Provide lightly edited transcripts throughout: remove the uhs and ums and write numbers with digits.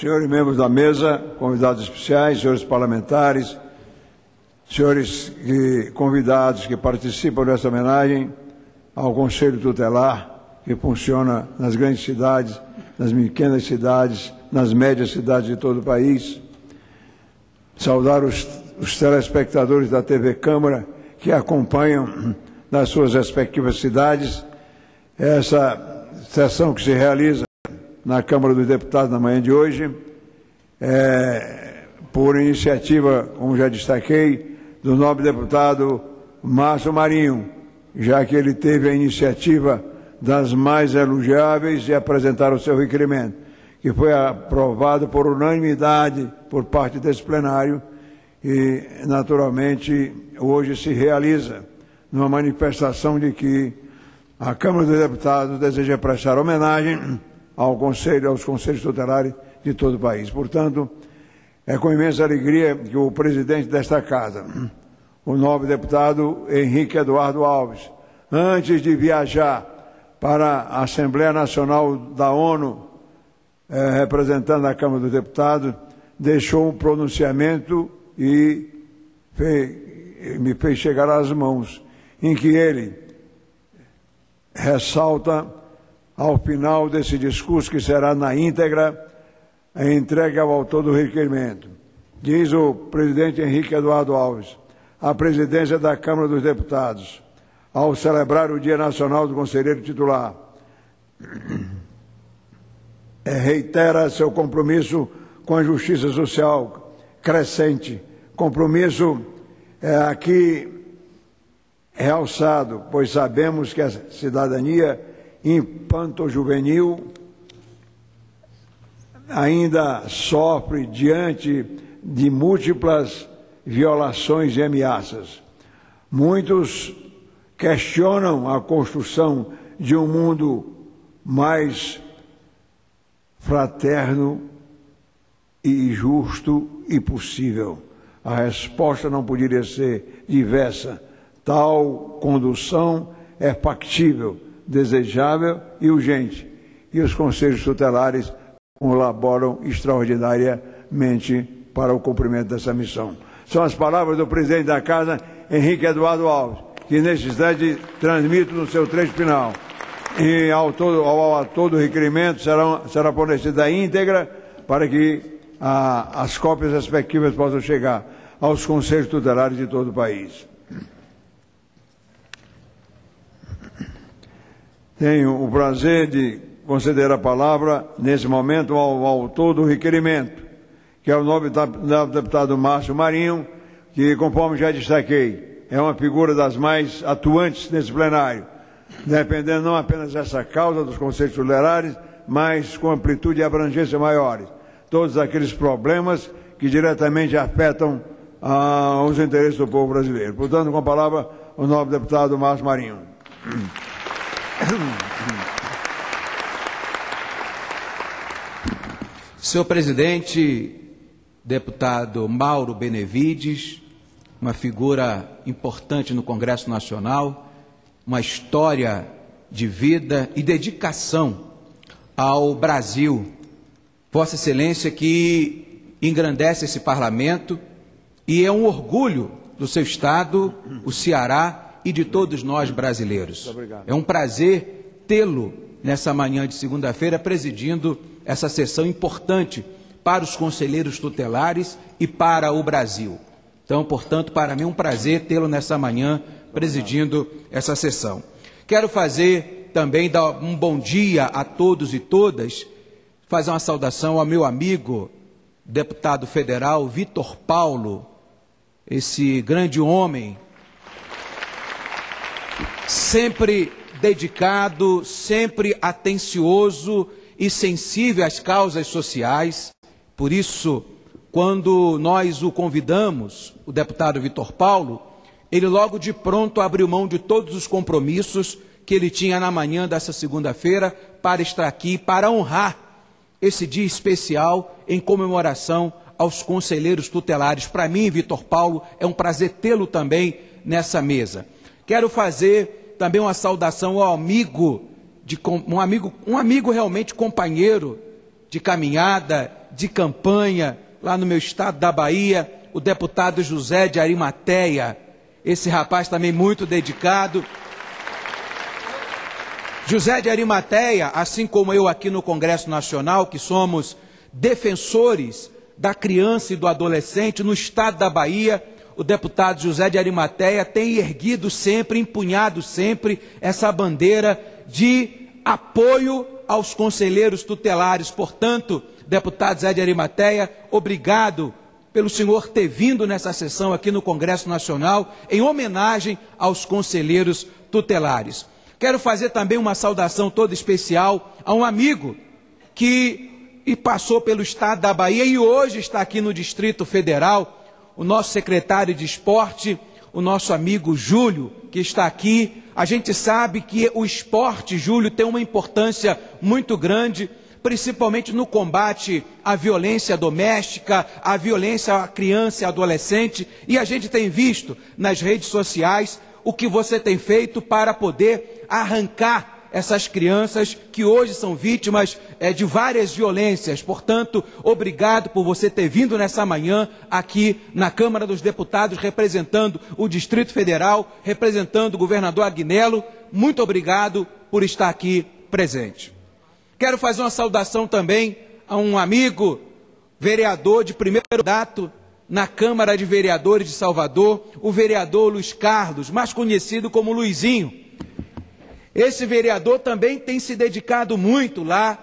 senhores membros da mesa, convidados especiais, senhores parlamentares, senhores convidados que participam dessa homenagem ao Conselho Tutelar, que funciona nas grandes cidades, nas pequenas cidades, nas médias cidades de todo o país. Saudar os telespectadores da TV Câmara que acompanham nas suas respectivas cidades essa sessão que se realiza na Câmara dos Deputados na manhã de hoje, por iniciativa, como já destaquei, do nobre deputado Márcio Marinho, já que ele teve a iniciativa das mais elogiáveis de apresentar o seu requerimento, que foi aprovado por unanimidade por parte desse plenário e, naturalmente, hoje se realiza numa manifestação de que a Câmara dos Deputados deseja prestar homenagem aos conselhos tutelares de todo o país. Portanto, é com imensa alegria que o presidente desta casa, o nobre deputado Henrique Eduardo Alves, antes de viajar para a Assembleia Nacional da ONU, representando a Câmara dos Deputados, deixou um pronunciamento e me fez chegar às mãos, em que ele ressalta, ao final desse discurso, que será na íntegra, a entrega ao autor do requerimento. Diz o presidente Henrique Eduardo Alves: a presidência da Câmara dos Deputados, ao celebrar o Dia Nacional do Conselheiro Titular, reitera seu compromisso com a justiça social crescente, compromisso aqui realçado, pois sabemos que a cidadania infanto-juvenil ainda sofre diante de múltiplas violações e ameaças. Muitos questionam a construção de um mundo mais fraterno e justo e possível. A resposta não poderia ser diversa. Tal condução é factível, desejável e urgente, e os conselhos tutelares colaboram extraordinariamente para o cumprimento dessa missão. São as palavras do presidente da Casa, Henrique Eduardo Alves, que neste instante transmito no seu trecho final. E ao autor do requerimento será fornecida a íntegra para que as cópias respectivas possam chegar aos conselhos tutelares de todo o país. Tenho o prazer de conceder a palavra, nesse momento, ao autor do requerimento, que é o nobre deputado Márcio Marinho, que, conforme já destaquei, é uma figura das mais atuantes nesse plenário, dependendo não apenas dessa causa dos conselhos tutelares, mas com amplitude e abrangência maiores. Todos aqueles problemas que diretamente afetam os interesses do povo brasileiro. Portanto, com a palavra, o nobre deputado Márcio Marinho. Senhor presidente, deputado Mauro Benevides, uma figura importante no Congresso Nacional, uma história de vida e dedicação ao Brasil. Vossa Excelência que engrandece esse parlamento e é um orgulho do seu estado, o Ceará, e de todos nós brasileiros. É um prazer tê-lo nessa manhã de segunda-feira presidindo essa sessão importante para os conselheiros tutelares e para o Brasil. Então, portanto, para mim é um prazer tê-lo nessa manhã presidindo essa sessão. Quero fazer também dar um bom dia a todos e todas, fazer uma saudação ao meu amigo, deputado federal Vitor Paulo, esse grande homem, sempre dedicado, sempre atencioso e sensível às causas sociais. Por isso, quando nós o convidamos, o deputado Vitor Paulo, ele logo de pronto abriu mão de todos os compromissos que ele tinha na manhã dessa segunda-feira para estar aqui, para honrar esse dia especial em comemoração aos conselheiros tutelares. Para mim, Vitor Paulo, é um prazer tê-lo também nessa mesa. Quero fazer também uma saudação ao amigo, um amigo realmente companheiro de caminhada, de campanha, lá no meu estado da Bahia, o deputado José de Arimateia, esse rapaz também muito dedicado. José de Arimateia, assim como eu aqui no Congresso Nacional, que somos defensores da criança e do adolescente no estado da Bahia, o deputado José de Arimateia tem erguido sempre, empunhado sempre essa bandeira de apoio aos conselheiros tutelares. Portanto, deputado José de Arimateia, obrigado pelo senhor ter vindo nessa sessão aqui no Congresso Nacional em homenagem aos conselheiros tutelares. Quero fazer também uma saudação toda especial a um amigo que passou pelo estado da Bahia e hoje está aqui no Distrito Federal, o nosso secretário de esporte, o nosso amigo Júlio, que está aqui. A gente sabe que o esporte, Júlio, tem uma importância muito grande, principalmente no combate à violência doméstica, à violência à criança e adolescente, e a gente tem visto nas redes sociais o que você tem feito para poder arrancar essas crianças que hoje são vítimas de várias violências. Portanto, obrigado por você ter vindo nessa manhã aqui na Câmara dos Deputados, representando o Distrito Federal, representando o governador Agnello. Muito obrigado por estar aqui presente. Quero fazer uma saudação também a um amigo vereador de primeiro mandato na Câmara de Vereadores de Salvador, o vereador Luiz Carlos, mais conhecido como Luizinho. Esse vereador também tem se dedicado muito lá,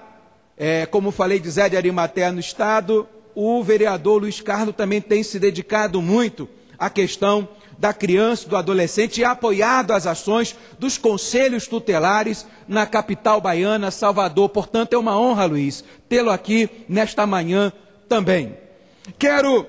como falei de Zé de Arimateia no estado, o vereador Luiz Carlos também tem se dedicado muito à questão da criança e do adolescente e apoiado as ações dos conselhos tutelares na capital baiana, Salvador. Portanto, é uma honra, Luiz, tê-lo aqui nesta manhã também. Quero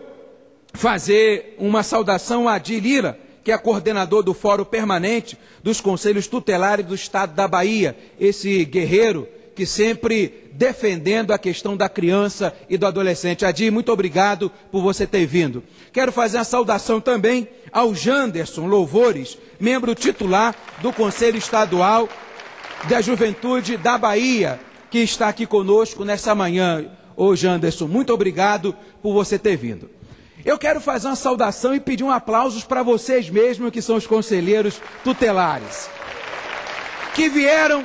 fazer uma saudação a Adi Lira, que é coordenador do Fórum Permanente dos Conselhos Tutelares do Estado da Bahia, esse guerreiro que sempre defendendo a questão da criança e do adolescente. Adi, muito obrigado por você ter vindo. Quero fazer uma saudação também ao Janderson Louvores, membro titular do Conselho Estadual da Juventude da Bahia, que está aqui conosco nessa manhã. Ô Janderson, muito obrigado por você ter vindo. Eu quero fazer uma saudação e pedir um aplauso para vocês mesmos, que são os conselheiros tutelares, que vieram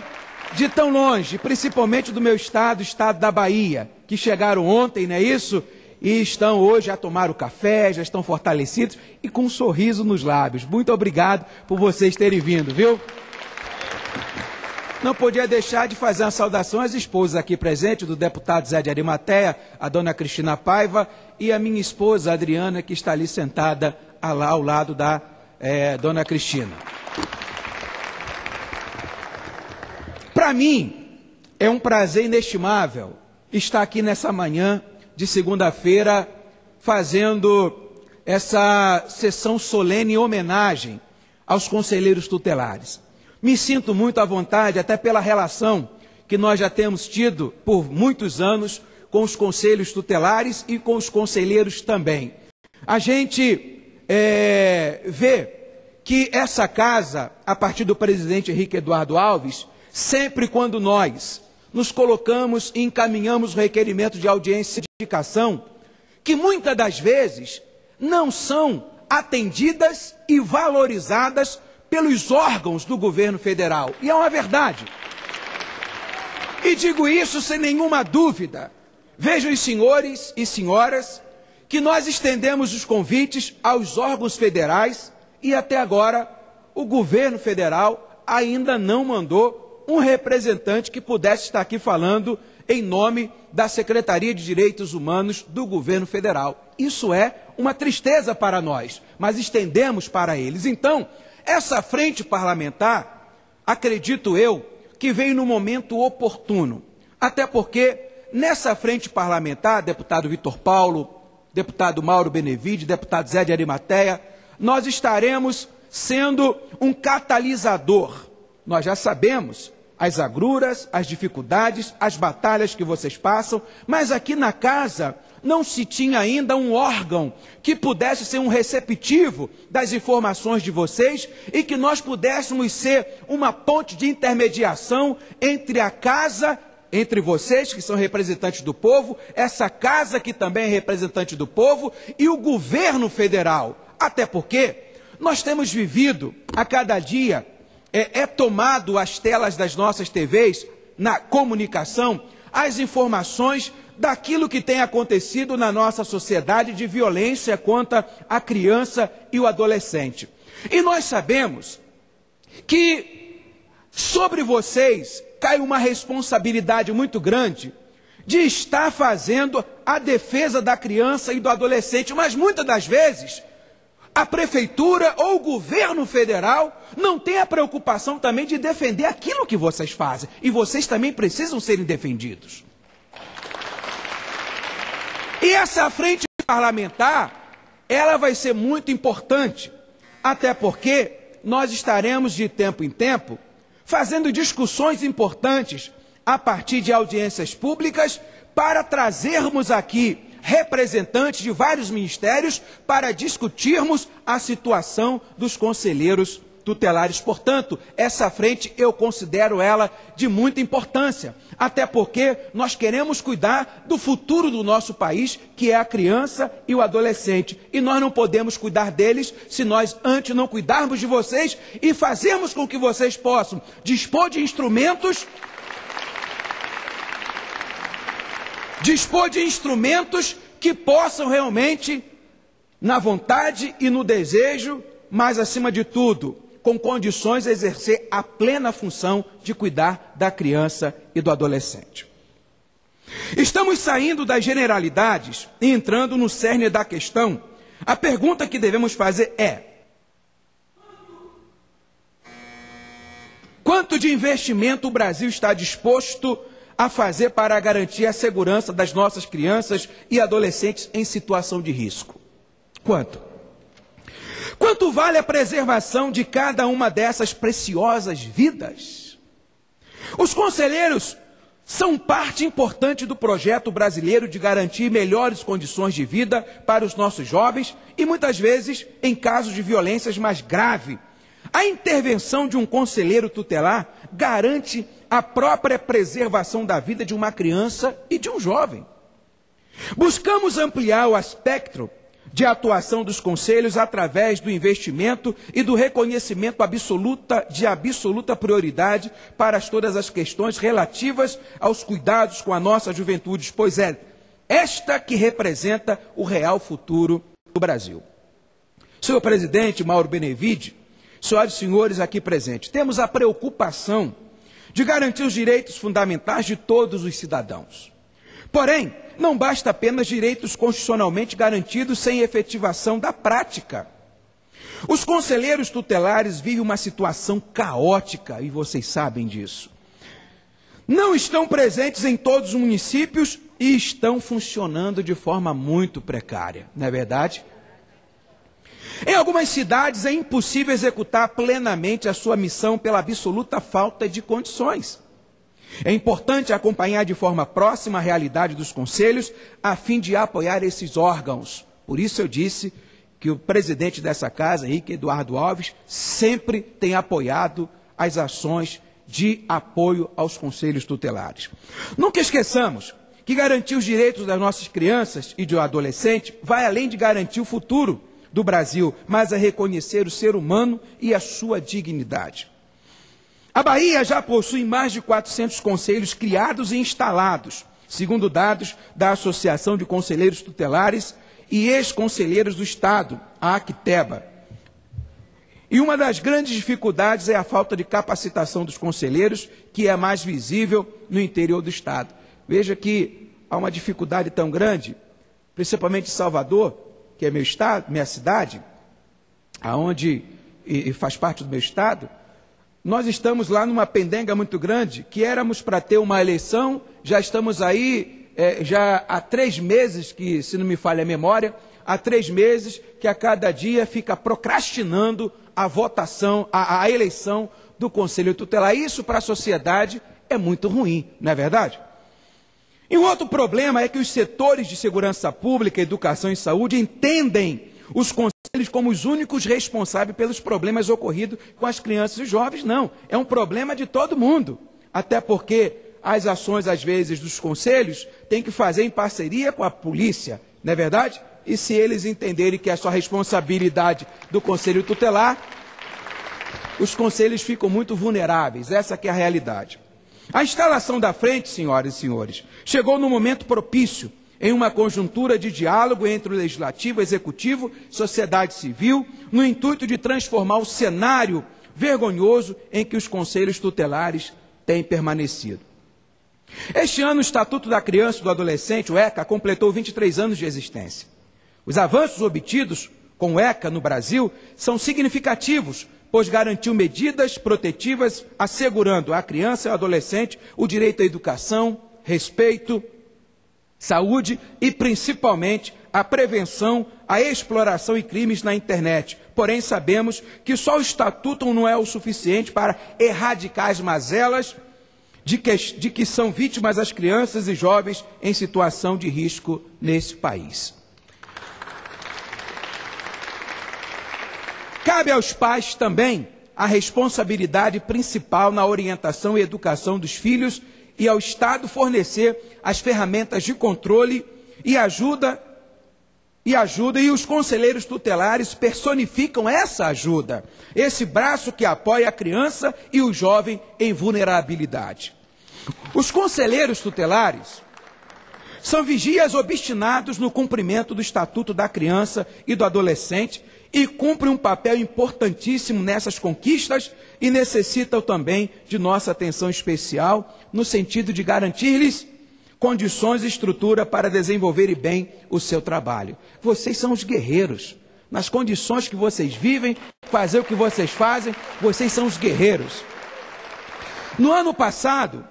de tão longe, principalmente do meu estado, o estado da Bahia, que chegaram ontem, não é isso? E estão hoje a tomar o café, já estão fortalecidos e com um sorriso nos lábios. Muito obrigado por vocês terem vindo, viu? Não podia deixar de fazer uma saudação às esposas aqui presentes, do deputado Zé de Arimateia, a dona Cristina Paiva e a minha esposa Adriana, que está ali sentada ao lado da dona Cristina. Para mim, é um prazer inestimável estar aqui nessa manhã de segunda-feira fazendo essa sessão solene em homenagem aos conselheiros tutelares. Me sinto muito à vontade, até pela relação que nós já temos tido por muitos anos com os conselhos tutelares e com os conselheiros também. A gente vê que essa casa, a partir do presidente Henrique Eduardo Alves, sempre quando nós nos colocamos e encaminhamos o requerimento de audiência de indicação, que muitas das vezes não são atendidas e valorizadas pelos órgãos do governo federal. E é uma verdade. E digo isso sem nenhuma dúvida. Vejam os senhores e senhoras que nós estendemos os convites aos órgãos federais e até agora o governo federal ainda não mandou um representante que pudesse estar aqui falando em nome da Secretaria de Direitos Humanos do governo federal. Isso é uma tristeza para nós, mas estendemos para eles. Então, essa frente parlamentar, acredito eu, que veio no momento oportuno. Até porque, nessa frente parlamentar, deputado Vitor Paulo, deputado Mauro Benevides, deputado Zé de Arimateia, nós estaremos sendo um catalisador. Nós já sabemos as agruras, as dificuldades, as batalhas que vocês passam, mas aqui na casa não se tinha ainda um órgão que pudesse ser um receptivo das informações de vocês e que nós pudéssemos ser uma ponte de intermediação entre a casa entre vocês, que são representantes do povo, essa casa que também é representante do povo, e o governo federal. Até porque nós temos vivido, a cada dia, tomado as telas das nossas TVs, na comunicação, as informações daquilo que tem acontecido na nossa sociedade de violência contra a criança e o adolescente. E nós sabemos que sobre vocês cai uma responsabilidade muito grande de estar fazendo a defesa da criança e do adolescente, mas muitas das vezes a prefeitura ou o governo federal não tem a preocupação também de defender aquilo que vocês fazem, e vocês também precisam serem defendidos. E essa frente parlamentar, ela vai ser muito importante, até porque nós estaremos de tempo em tempo fazendo discussões importantes a partir de audiências públicas para trazermos aqui representantes de vários ministérios para discutirmos a situação dos conselheiros tutelares. Portanto, essa frente eu considero ela de muita importância, até porque nós queremos cuidar do futuro do nosso país, que é a criança e o adolescente, e nós não podemos cuidar deles se nós antes não cuidarmos de vocês e fazermos com que vocês possam dispor de instrumentos que possam realmente, na vontade e no desejo, mas acima de tudo, com condições de exercer a plena função de cuidar da criança e do adolescente. Estamos saindo das generalidades e entrando no cerne da questão. A pergunta que devemos fazer é: quanto de investimento o Brasil está disposto a fazer para garantir a segurança das nossas crianças e adolescentes em situação de risco? Quanto? Quanto vale a preservação de cada uma dessas preciosas vidas? Os conselheiros são parte importante do projeto brasileiro de garantir melhores condições de vida para os nossos jovens e, muitas vezes, em casos de violências mais graves. A intervenção de um conselheiro tutelar garante a própria preservação da vida de uma criança e de um jovem. Buscamos ampliar o espectro de atuação dos conselhos através do investimento e do reconhecimento de absoluta prioridade para todas as questões relativas aos cuidados com a nossa juventude, pois é esta que representa o real futuro do Brasil. Senhor presidente Mauro Benevides, senhoras e senhores aqui presentes, temos a preocupação de garantir os direitos fundamentais de todos os cidadãos. Porém, não basta apenas direitos constitucionalmente garantidos sem efetivação da prática. Os conselheiros tutelares vivem uma situação caótica, e vocês sabem disso. Não estão presentes em todos os municípios e estão funcionando de forma muito precária, não é verdade? Em algumas cidades é impossível executar plenamente a sua missão pela absoluta falta de condições. É importante acompanhar de forma próxima a realidade dos conselhos, a fim de apoiar esses órgãos. Por isso eu disse que o presidente dessa casa, Henrique Eduardo Alves, sempre tem apoiado as ações de apoio aos conselhos tutelares. Nunca esqueçamos que garantir os direitos das nossas crianças e do adolescente vai além de garantir o futuro do Brasil, mas é reconhecer o ser humano e a sua dignidade. A Bahia já possui mais de 400 conselhos criados e instalados, segundo dados da Associação de Conselheiros Tutelares e Ex-Conselheiros do Estado, a ACTEBA. E uma das grandes dificuldades é a falta de capacitação dos conselheiros, que é mais visível no interior do Estado. Veja que há uma dificuldade tão grande, principalmente em Salvador, que é meu estado, minha cidade, aonde faz parte do meu estado. Nós estamos lá numa pendenga muito grande, que éramos para ter uma eleição, já estamos aí, já há 3 meses, que se não me falha a memória, há 3 meses que a cada dia fica procrastinando a votação, a eleição do Conselho Tutelar. Isso para a sociedade é muito ruim, não é verdade? E um outro problema é que os setores de segurança pública, educação e saúde entendem os conselhos como os únicos responsáveis pelos problemas ocorridos com as crianças e jovens. Não, é um problema de todo mundo. Até porque as ações, às vezes, dos conselhos, tem que fazer em parceria com a polícia, não é verdade? E se eles entenderem que é só responsabilidade do conselho tutelar, os conselhos ficam muito vulneráveis, essa que é a realidade. A instalação da frente, senhoras e senhores, chegou no momento propício, em uma conjuntura de diálogo entre o Legislativo, Executivo, sociedade civil, no intuito de transformar o cenário vergonhoso em que os conselhos tutelares têm permanecido. Este ano, o Estatuto da Criança e do Adolescente, o ECA, completou 23 anos de existência. Os avanços obtidos com o ECA no Brasil são significativos, pois garantiu medidas protetivas, assegurando à criança e ao adolescente o direito à educação, respeito, saúde e, principalmente, a prevenção, a exploração e crimes na internet. Porém, sabemos que só o Estatuto não é o suficiente para erradicar as mazelas de que são vítimas as crianças e jovens em situação de risco nesse país. Cabe aos pais também a responsabilidade principal na orientação e educação dos filhos e ao Estado fornecer as ferramentas de controle e ajuda, e os conselheiros tutelares personificam essa ajuda, esse braço que apoia a criança e o jovem em vulnerabilidade. Os conselheiros tutelares são vigias obstinados no cumprimento do Estatuto da Criança e do Adolescente e cumprem um papel importantíssimo nessas conquistas e necessitam também de nossa atenção especial no sentido de garantir-lhes condições e estrutura para desenvolverem bem o seu trabalho. Vocês são os guerreiros. Nas condições que vocês vivem, fazer o que vocês fazem, vocês são os guerreiros. No ano passado,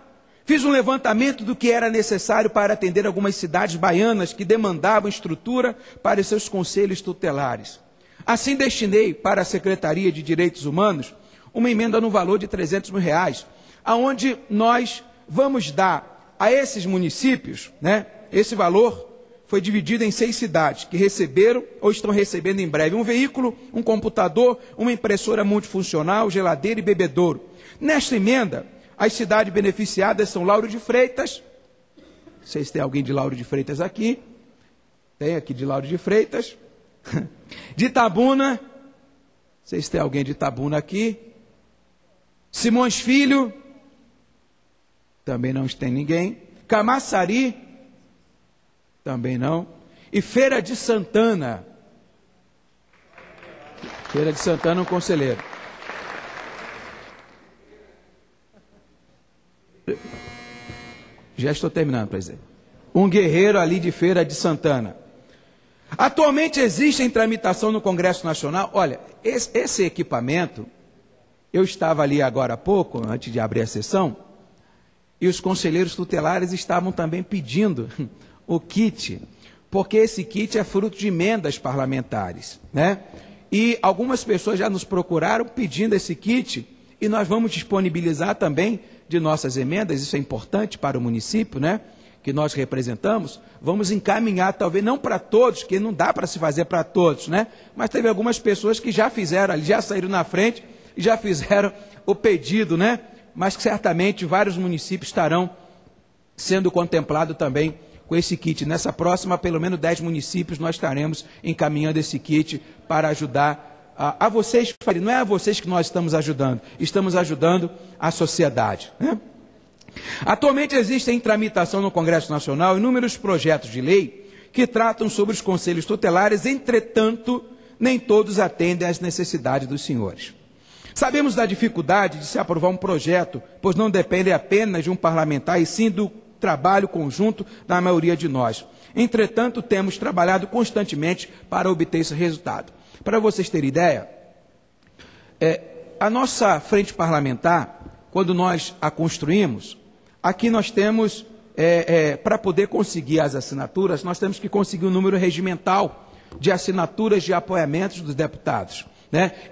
fiz um levantamento do que era necessário para atender algumas cidades baianas que demandavam estrutura para seus conselhos tutelares. Assim, destinei para a Secretaria de Direitos Humanos uma emenda no valor de R$300 mil, aonde nós vamos dar a esses municípios, esse valor foi dividido em 6 cidades que receberam ou estão recebendo em breve um veículo, um computador, uma impressora multifuncional, geladeira e bebedouro. Nesta emenda, as cidades beneficiadas são Lauro de Freitas, vocês têm alguém de Lauro de Freitas aqui? Tem aqui de Lauro de Freitas. De Itabuna, vocês têm alguém de Itabuna aqui? Simões Filho, também não tem ninguém. Camaçari, também não. E Feira de Santana. Feira de Santana, um conselheiro. Já estou terminando, presidente. Um guerreiro ali de Feira de Santana. Atualmente existe em tramitação no Congresso Nacional, olha, esse equipamento, eu estava ali agora há pouco, antes de abrir a sessão, e os conselheiros tutelares estavam também pedindo o kit, porque esse kit é fruto de emendas parlamentares, E algumas pessoas já nos procuraram pedindo esse kit, e nós vamos disponibilizar também de nossas emendas, isso é importante para o município, que nós representamos, vamos encaminhar, talvez não para todos, que não dá para se fazer para todos, mas teve algumas pessoas que já fizeram, já saíram na frente e já fizeram o pedido, mas que certamente vários municípios estarão sendo contemplados também com esse kit. Nessa próxima, pelo menos 10 municípios, nós estaremos encaminhando esse kit para ajudar a vocês, não é a vocês que nós estamos ajudando a sociedade, Atualmente existem em tramitação no Congresso Nacional inúmeros projetos de lei que tratam sobre os conselhos tutelares, entretanto, nem todos atendem às necessidades dos senhores. Sabemos da dificuldade de se aprovar um projeto, pois não depende apenas de um parlamentar, e sim do trabalho conjunto da maioria de nós. Entretanto, temos trabalhado constantemente para obter esse resultado. Para vocês terem ideia, a nossa frente parlamentar, quando nós a construímos, aqui nós temos, para poder conseguir as assinaturas, nós temos que conseguir um número regimental de assinaturas de apoiamentos dos deputados.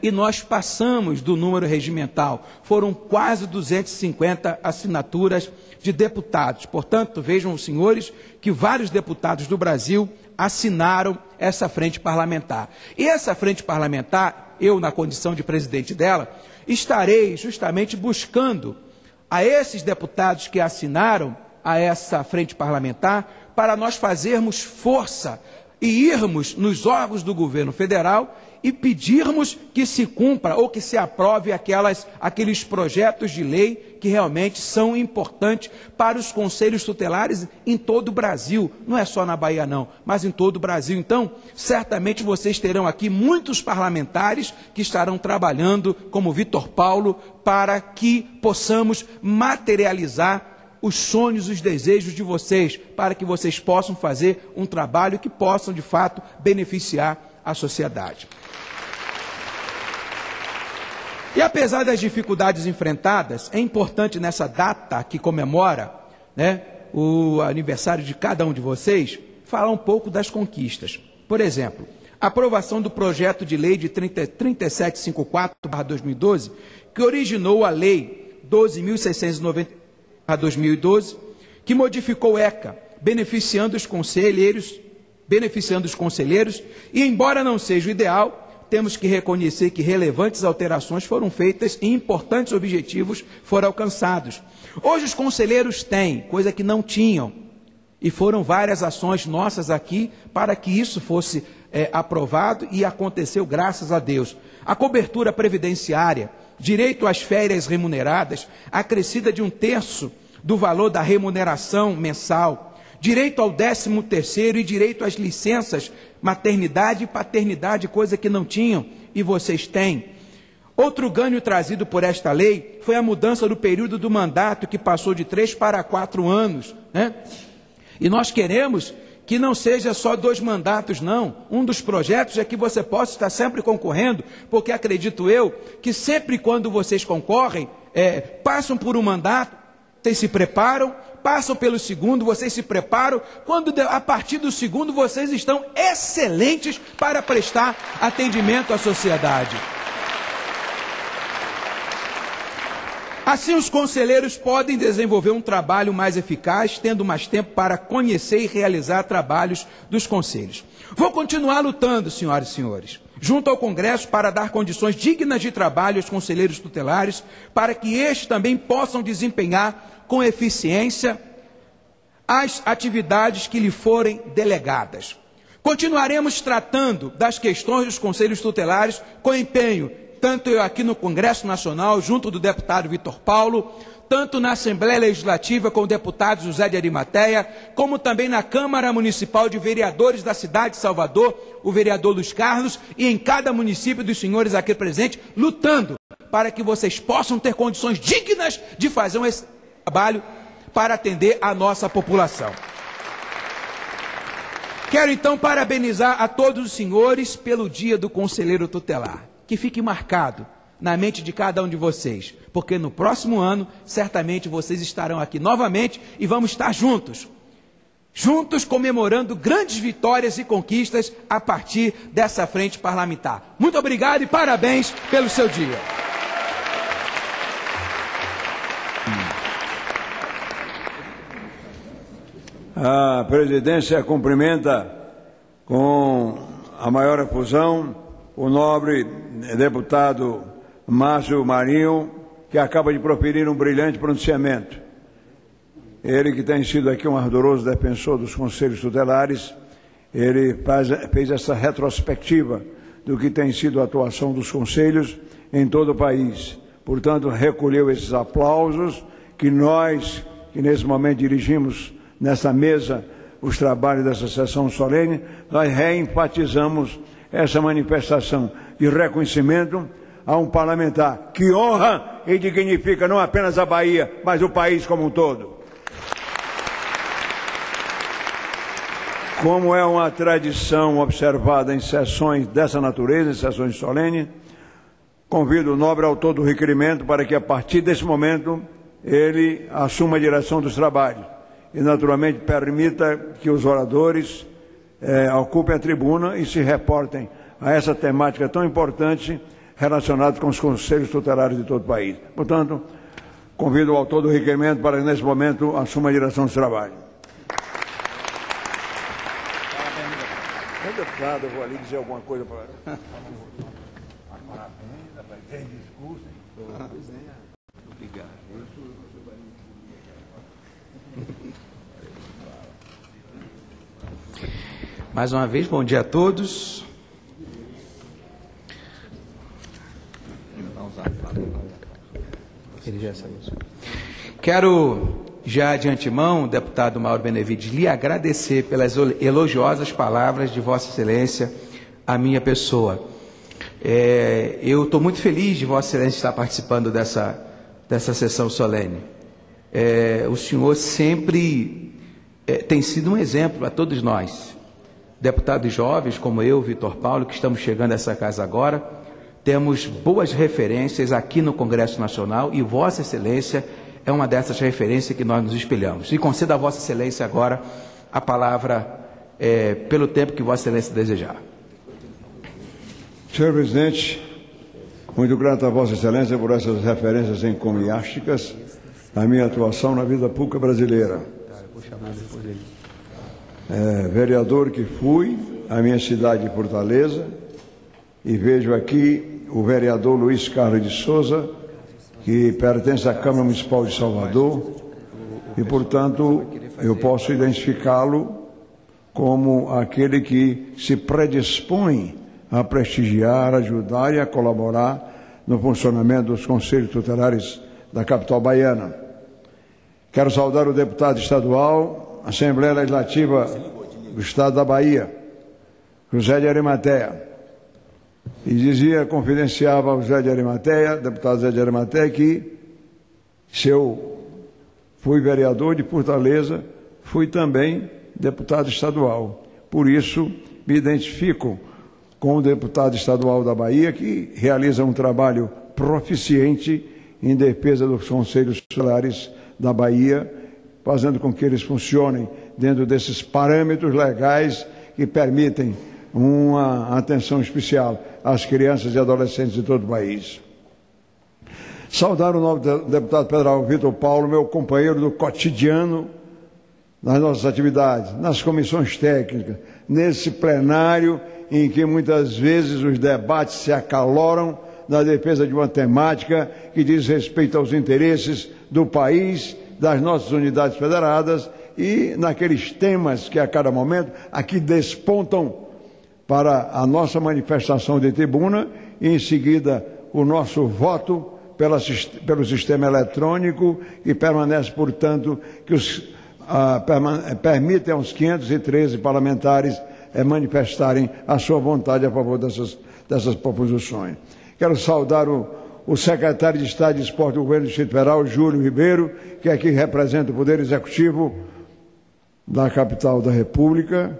E nós passamos do número regimental, foram quase 250 assinaturas de deputados. Portanto, vejam os senhores que vários deputados do Brasil assinaram essa frente parlamentar. E essa frente parlamentar, eu na condição de presidente dela, estarei justamente buscando a esses deputados que assinaram a essa frente parlamentar, para nós fazermos força e irmos nos órgãos do governo federal e pedirmos que se cumpra ou que se aprove aqueles projetos de lei que realmente são importantes para os conselhos tutelares em todo o Brasil. Não é só na Bahia não, mas em todo o Brasil. Então, certamente vocês terão aqui muitos parlamentares que estarão trabalhando, como Vitor Paulo, para que possamos materializar os sonhos, os desejos de vocês, para que vocês possam fazer um trabalho que possam, de fato, beneficiar a sociedade. E apesar das dificuldades enfrentadas, é importante nessa data que comemora, o aniversário de cada um de vocês, falar um pouco das conquistas. Por exemplo, a aprovação do projeto de lei de 3754/2012, que originou a lei 12.690/2012, que modificou o ECA, beneficiando os conselheiros, e embora não seja o ideal, temos que reconhecer que relevantes alterações foram feitas e importantes objetivos foram alcançados. Hoje os conselheiros têm, coisa que não tinham, e foram várias ações nossas aqui para que isso fosse aprovado e aconteceu, graças a Deus. A cobertura previdenciária, direito às férias remuneradas, acrescida de 1/3 do valor da remuneração mensal, direito ao 13º e direito às licenças maternidade e paternidade, coisa que não tinham e vocês têm. Outro ganho trazido por esta lei foi a mudança do período do mandato, que passou de 3 para 4 anos. E nós queremos que não seja só 2 mandatos, não. Um dos projetos é que você possa estar sempre concorrendo, porque acredito eu que sempre quando vocês concorrem, passam por um mandato, vocês se preparam, passam pelo segundo, vocês se preparam, a partir do segundo vocês estão excelentes para prestar atendimento à sociedade. Assim, os conselheiros podem desenvolver um trabalho mais eficaz, tendo mais tempo para conhecer e realizar trabalhos dos conselhos. Vou continuar lutando, senhoras e senhores, junto ao Congresso, para dar condições dignas de trabalho aos conselheiros tutelares, para que estes também possam desempenhar com eficiência as atividades que lhe forem delegadas. Continuaremos tratando das questões dos conselhos tutelares com empenho, tanto eu aqui no Congresso Nacional, junto do deputado Vitor Paulo, tanto na Assembleia Legislativa com o deputado José de Arimateia, como também na Câmara Municipal de Vereadores da cidade de Salvador, o vereador Luiz Carlos, e em cada município dos senhores aqui presentes, lutando para que vocês possam ter condições dignas de fazer esse trabalho para atender a nossa população. Quero então parabenizar a todos os senhores pelo Dia do Conselheiro Tutelar. Que fique marcado na mente de cada um de vocês, porque no próximo ano, certamente vocês estarão aqui novamente e vamos estar juntos comemorando grandes vitórias e conquistas a partir dessa frente parlamentar. Muito obrigado e parabéns pelo seu dia. A presidência cumprimenta com a maior efusão o nobre deputado Márcio Marinho, que acaba de proferir um brilhante pronunciamento. Ele, que tem sido aqui um ardoroso defensor dos conselhos tutelares, ele fez essa retrospectiva do que tem sido a atuação dos conselhos em todo o país. Portanto, recolheu esses aplausos que nós, que nesse momento dirigimos nessa mesa os trabalhos dessa sessão solene, nós reenfatizamos essa manifestação de reconhecimento a um parlamentar que honra e dignifica não apenas a Bahia, mas o país como um todo. Como é uma tradição observada em sessões dessa natureza, em sessões solenes, convido o nobre autor do requerimento para que, a partir desse momento, ele assuma a direção dos trabalhos e, naturalmente, permita que os oradores ocupem a tribuna e se reportem a essa temática tão importante relacionada com os conselhos tutelares de todo o país. Portanto, convido o autor do requerimento para que, nesse momento, assuma a direção dos trabalhos. Deputado, eu vou ali dizer alguma coisa para parabéns, tem discurso. Mais uma vez, bom dia a todos. Quero já de antemão, deputado Mauro Benevides, lhe agradecer pelas elogiosas palavras de Vossa Excelência à minha pessoa. Eu estou muito feliz de Vossa Excelência estar participando dessa sessão solene. O senhor sempre tem sido um exemplo a todos nós. Deputados jovens como eu, Vitor Paulo, que estamos chegando a essa casa agora, temos boas referências aqui no Congresso Nacional e Vossa Excelência é uma dessas referências que nós nos espelhamos. E concedo a Vossa Excelência agora a palavra pelo tempo que Vossa Excelência desejar. Senhor Presidente, muito grato a Vossa Excelência por essas referências encomiásticas à minha atuação na vida pública brasileira. Vereador que fui, a minha cidade de Fortaleza, e vejo aqui o vereador Luiz Carlos de Souza, que pertence à Câmara Municipal de Salvador, e, portanto, eu posso identificá-lo como aquele que se predispõe a prestigiar, ajudar e a colaborar no funcionamento dos conselhos tutelares da capital baiana. Quero saudar o deputado estadual, Assembleia Legislativa do Estado da Bahia, José de Arimateia. E dizia, confidenciava ao José de Arimateia, deputado José de Arimateia, que se eu fui vereador de Fortaleza, fui também deputado estadual. Por isso, me identifico com o deputado estadual da Bahia, que realiza um trabalho proficiente em defesa dos conselhos tutelares da Bahia, fazendo com que eles funcionem dentro desses parâmetros legais que permitem uma atenção especial às crianças e adolescentes de todo o país. Saudar o novo deputado federal Vitor Paulo, meu companheiro do cotidiano, nas nossas atividades, nas comissões técnicas, nesse plenário em que muitas vezes os debates se acaloram na defesa de uma temática que diz respeito aos interesses do país, das nossas unidades federadas e naqueles temas que a cada momento aqui despontam para a nossa manifestação de tribuna e em seguida o nosso voto pelo sistema eletrônico e permanece, portanto, que permitem aos 513 parlamentares manifestarem a sua vontade a favor dessas proposições. Quero saudar o secretário de Estado de Esporte do Governo do Distrito Federal, Júlio Ribeiro, que aqui representa o Poder Executivo da capital da República,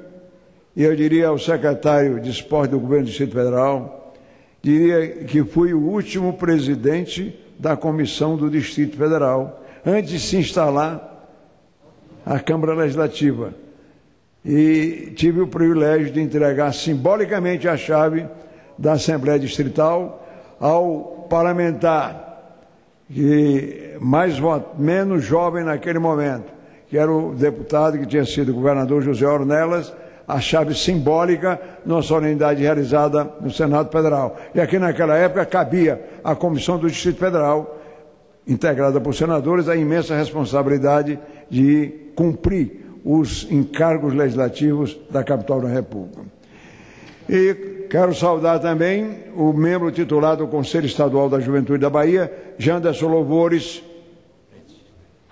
e eu diria ao secretário de Esporte do Governo do Distrito Federal, diria que fui o último presidente da Comissão do Distrito Federal, antes de se instalar a Câmara Legislativa, e tive o privilégio de entregar simbolicamente a chave da Assembleia Distrital ao parlamentar menos jovem naquele momento, que era o deputado que tinha sido governador José Ornelas, a chave simbólica numa solenidade realizada no Senado Federal. E aqui naquela época cabia à Comissão do Distrito Federal, integrada por senadores, a imensa responsabilidade de cumprir os encargos legislativos da capital da República. E quero saudar também o membro titular do Conselho Estadual da Juventude da Bahia, Janderson Louvores,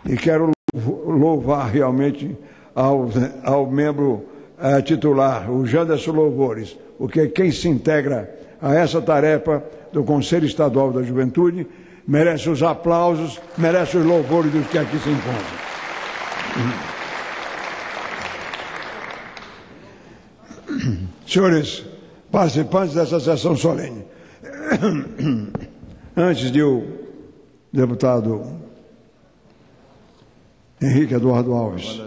e quero louvar realmente ao membro titular, o Janderson Louvores, porque quem se integra a essa tarefa do Conselho Estadual da Juventude merece os aplausos, merece os louvores dos que aqui se encontram. Senhores participantes dessa sessão solene, antes de o deputado Henrique Eduardo Alves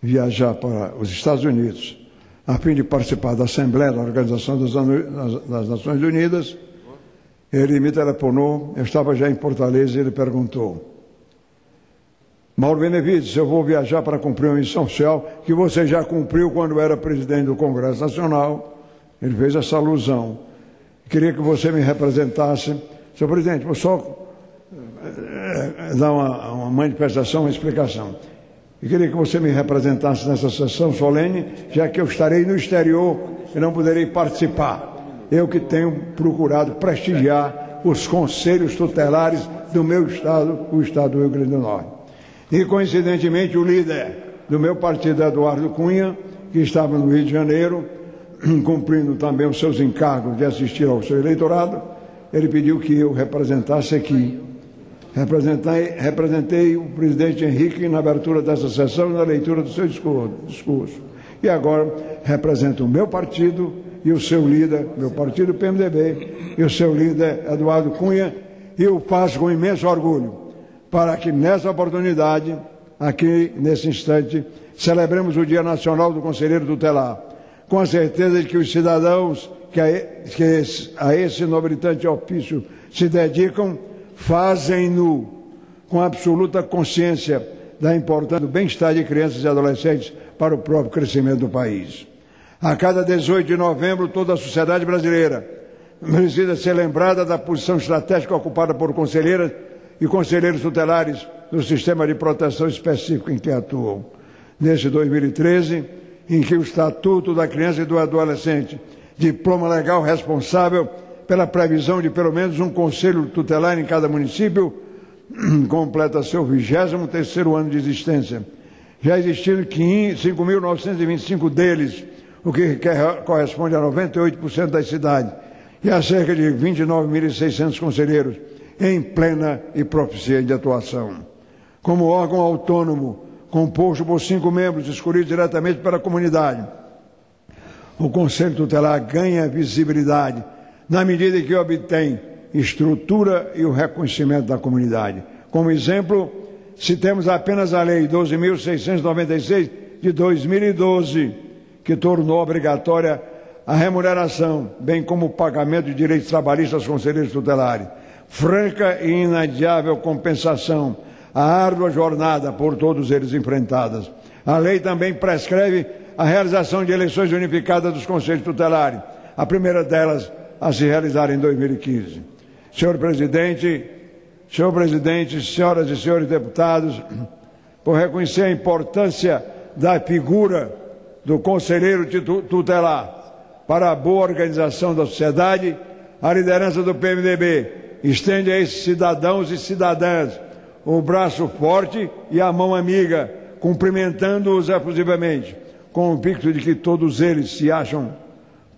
viajar para os Estados Unidos a fim de participar da Assembleia da Organização das Nações Unidas, ele me telefonou, eu estava já em Fortaleza, e ele perguntou: Mauro Benevides, eu vou viajar para cumprir uma missão oficial que você já cumpriu quando era presidente do Congresso Nacional. Ele fez essa alusão. Queria que você me representasse. Senhor presidente, vou só dar uma manifestação, uma explicação. Eu queria que você me representasse nessa sessão solene, já que eu estarei no exterior e não poderei participar. Eu que tenho procurado prestigiar os conselhos tutelares do meu estado, o estado do Rio Grande do Norte. E, coincidentemente, o líder do meu partido, Eduardo Cunha, que estava no Rio de Janeiro, cumprindo também os seus encargos de assistir ao seu eleitorado, ele pediu que eu representasse aqui. Representei o presidente Henrique na abertura dessa sessão e na leitura do seu discurso. E agora represento o meu partido e o seu líder, meu partido PMDB, e o seu líder Eduardo Cunha, e o faço com imenso orgulho, para que nessa oportunidade, aqui nesse instante, celebremos o Dia Nacional do Conselheiro Tutelar, com a certeza de que os cidadãos que a esse nobilitante ofício se dedicam, fazem-no com absoluta consciência da importância do bem-estar de crianças e adolescentes para o próprio crescimento do país. A cada 18 de novembro, toda a sociedade brasileira precisa ser lembrada da posição estratégica ocupada por conselheiras e conselheiros tutelares no sistema de proteção específico em que atuam. Neste 2013, em que o Estatuto da Criança e do Adolescente, diploma legal responsável pela previsão de pelo menos um conselho tutelar em cada município, completa seu 23º ano de existência. Já existiram 5.925 deles, o que corresponde a 98% das cidades, e há cerca de 29.600 conselheiros em plena e proficiente atuação. Como órgão autônomo, composto por 5 membros escolhidos diretamente pela comunidade, o Conselho Tutelar ganha visibilidade na medida em que obtém estrutura e o reconhecimento da comunidade. Como exemplo, citemos apenas a Lei 12.696 de 2012, que tornou obrigatória a remuneração, bem como o pagamento de direitos trabalhistas aos conselheiros tutelares, franca e inadiável compensação, a árdua jornada por todos eles enfrentadas. A lei também prescreve a realização de eleições unificadas dos conselhos tutelares, a primeira delas a se realizar em 2015. Senhor presidente, senhoras e senhores deputados, por reconhecer a importância da figura do conselheiro tutelar para a boa organização da sociedade, a liderança do PMDB estende a esses cidadãos e cidadãs o braço forte e a mão amiga, cumprimentando-os efusivamente, convicto de que todos eles se acham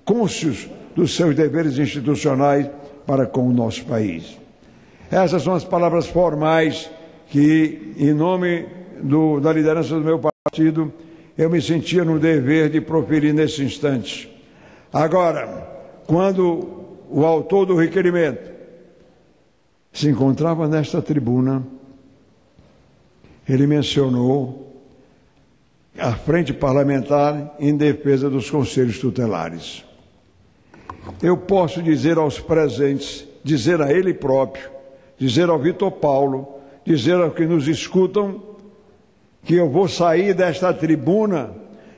cônscios dos seus deveres institucionais para com o nosso país. Essas são as palavras formais que, em nome da liderança do meu partido, eu me sentia no dever de proferir nesse instante. Agora, quando o autor do requerimento se encontrava nesta tribuna, ele mencionou a frente parlamentar em defesa dos conselhos tutelares. Eu posso dizer aos presentes, dizer a ele próprio, dizer ao Vitor Paulo, dizer aos que nos escutam, que eu vou sair desta tribuna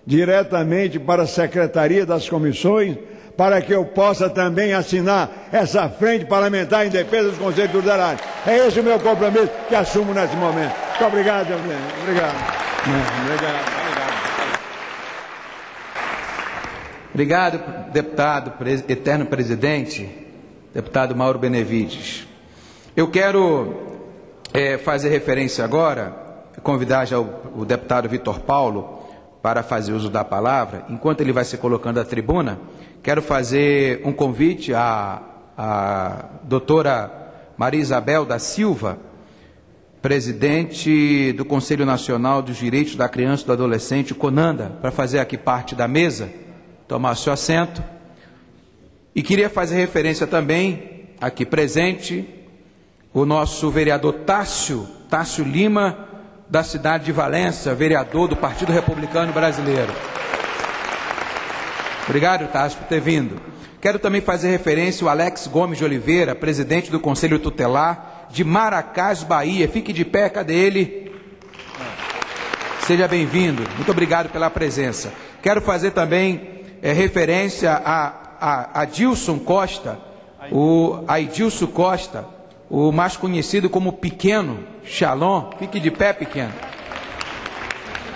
diretamente para a Secretaria das Comissões, para que eu possa também assinar essa frente parlamentar em defesa dos conselhos tutelares. É esse o meu compromisso que assumo nesse momento. Muito obrigado, presidente. Obrigado, deputado, eterno presidente, deputado Mauro Benevides. Eu quero fazer referência agora, convidar já o deputado Vitor Paulo para fazer uso da palavra. Enquanto ele vai se colocando à tribuna, quero fazer um convite à doutora Maria Isabel da Silva, presidente do Conselho Nacional dos Direitos da Criança e do Adolescente, CONANDA, para fazer aqui parte da mesa, tomar seu assento. E queria fazer referência também, aqui presente, o nosso vereador Tássio Lima, da cidade de Valença, vereador do Partido Republicano Brasileiro. Obrigado, Tássio, por ter vindo. Quero também fazer referência ao Alex Gomes de Oliveira, presidente do Conselho Tutelar de Maracás, Bahia. Fique de pé, cadê ele? Seja bem-vindo. Muito obrigado pela presença. Quero fazer também referência a Adilson Costa, o mais conhecido como Pequeno, Shalom, fique de pé, Pequeno,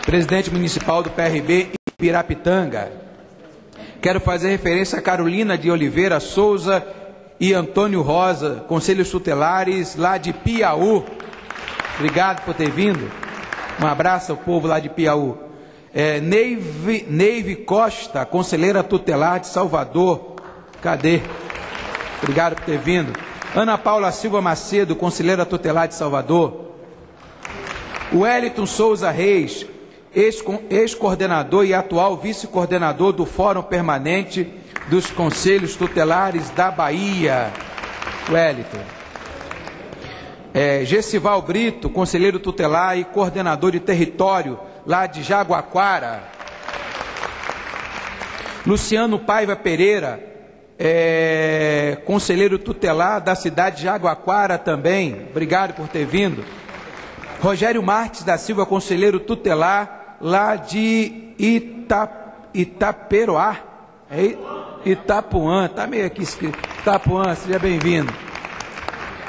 presidente municipal do PRB Pirapitanga. Quero fazer referência a Carolina de Oliveira Souza e Antônio Rosa, conselhos tutelares lá de Piauí. Obrigado por ter vindo. Um abraço ao povo lá de Piauí. Neive Costa, conselheira tutelar de Salvador. Cadê? Obrigado por ter vindo. Ana Paula Silva Macedo, conselheira tutelar de Salvador. Wellington Souza Reis, ex-coordenador e atual vice-coordenador do Fórum Permanente dos Conselhos Tutelares da Bahia. Wellington. Gessival Brito, conselheiro tutelar e coordenador de território lá de Jaguaquara. Luciano Paiva Pereira, conselheiro tutelar da cidade de Jaguaquara também. Obrigado por ter vindo. Rogério Marques da Silva, conselheiro tutelar lá de Itaperoá. Itapuã, tá meio aqui escrito. Itapuã, seja bem-vindo.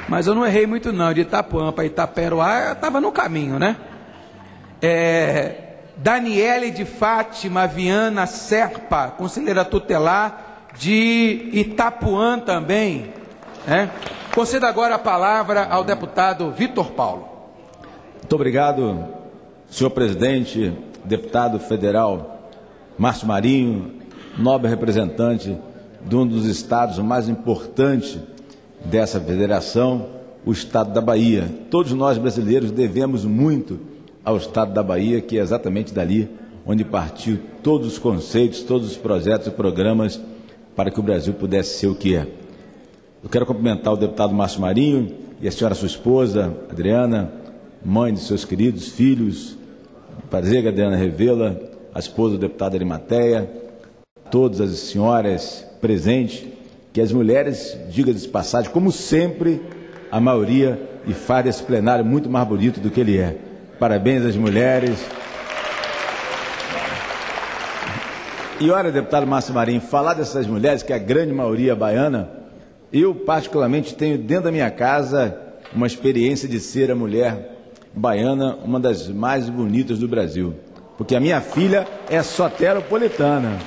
Mas eu não errei muito não, de Itapuã para Itaperoá, eu estava no caminho, né? Daniele de Fátima Viana Serpa, conselheira tutelar de Itapuã também. Concedo agora a palavra ao deputado Vitor Paulo. Muito obrigado, senhor presidente, deputado federal Márcio Marinho, nobre representante de um dos estados mais importantes dessa federação, o estado da Bahia. Todos nós brasileiros devemos muito ao estado da Bahia, que é exatamente dali onde partiu todos os conceitos, todos os projetos e programas para que o Brasil pudesse ser o que é. Eu quero cumprimentar o deputado Márcio Marinho e a senhora sua esposa, Adriana, mãe de seus queridos filhos, prazer, Adriana Revela, a esposa do deputado Arimateia, todas as senhoras presentes, que as mulheres, diga-se de passagem, como sempre, a maioria, e faz esse plenário muito mais bonito do que ele é. Parabéns às mulheres. E olha, deputado Márcio Marinho, falar dessas mulheres, que é a grande maioria baiana, eu particularmente tenho dentro da minha casa uma experiência de ser a mulher baiana, uma das mais bonitas do Brasil, porque a minha filha é soteropolitana.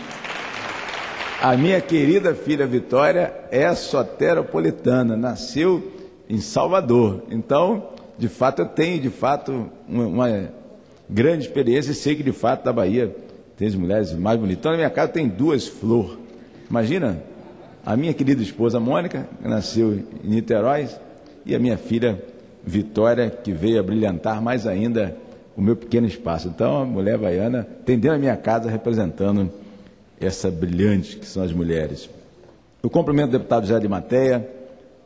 A minha querida filha Vitória é soteropolitana, nasceu em Salvador. Então, de fato, eu tenho, uma grande experiência e sei que, de fato, da Bahia tem as mulheres mais bonitas. Então, na minha casa tem duas flores. Imagina, a minha querida esposa Mônica, que nasceu em Niterói, e a minha filha Vitória, que veio a brilhantar mais ainda o meu pequeno espaço. Então, a mulher baiana tem dentro da minha casa representando essa brilhante que são as mulheres. Eu cumprimento o deputado José de Mateia,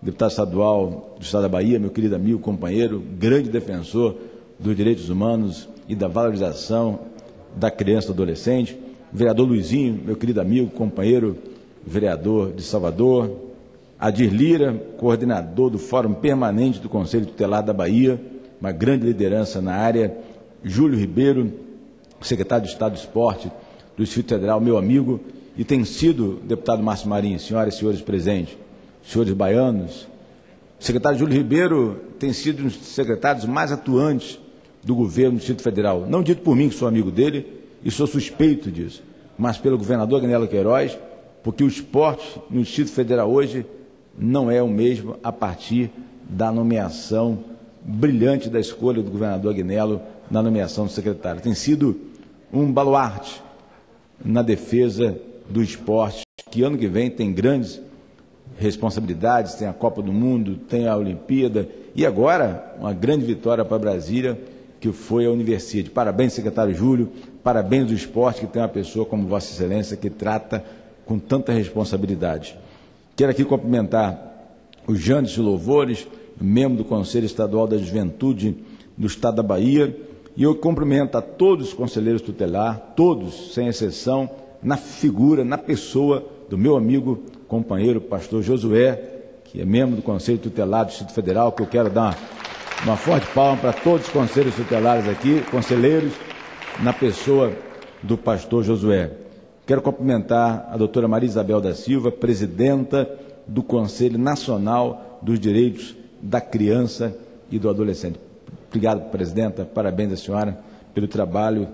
deputado estadual do estado da Bahia, meu querido amigo, companheiro, grande defensor dos direitos humanos e da valorização da criança e do adolescente, vereador Luizinho, meu querido amigo, companheiro, vereador de Salvador, Adir Lira, coordenador do Fórum Permanente do Conselho Tutelar da Bahia, uma grande liderança na área, Júlio Ribeiro, secretário de Estado do Esporte do Distrito Federal, meu amigo, e tem sido, deputado Márcio Marinho, senhoras e senhores presentes, senhores baianos, o secretário Júlio Ribeiro tem sido um dos secretários mais atuantes do governo do Distrito Federal, não dito por mim, que sou amigo dele, e sou suspeito disso, mas pelo governador Agnello Queiroz, porque o esporte no Distrito Federal hoje não é o mesmo a partir da nomeação brilhante da escolha do governador Agnello na nomeação do secretário. Tem sido um baluarte na defesa do esporte, que ano que vem tem grandes responsabilidades, tem a Copa do Mundo, tem a Olimpíada, e agora uma grande vitória para Brasília, que foi a Universidade. Parabéns, secretário Júlio, parabéns do esporte, que tem uma pessoa como Vossa Excelência, que trata com tanta responsabilidade. Quero aqui cumprimentar o Jandes Louvores, membro do Conselho Estadual da Juventude do Estado da Bahia, e eu cumprimento a todos os conselheiros tutelar, todos, sem exceção, na figura, na pessoa do meu amigo, companheiro, pastor Josué, que é membro do Conselho Tutelar do Distrito Federal, que eu quero dar uma forte palma para todos os conselheiros tutelares aqui, conselheiros, na pessoa do pastor Josué. Quero cumprimentar a doutora Maria Isabel da Silva, presidenta do Conselho Nacional dos Direitos da criança e do adolescente. Obrigado, presidenta, parabéns à senhora pelo trabalho,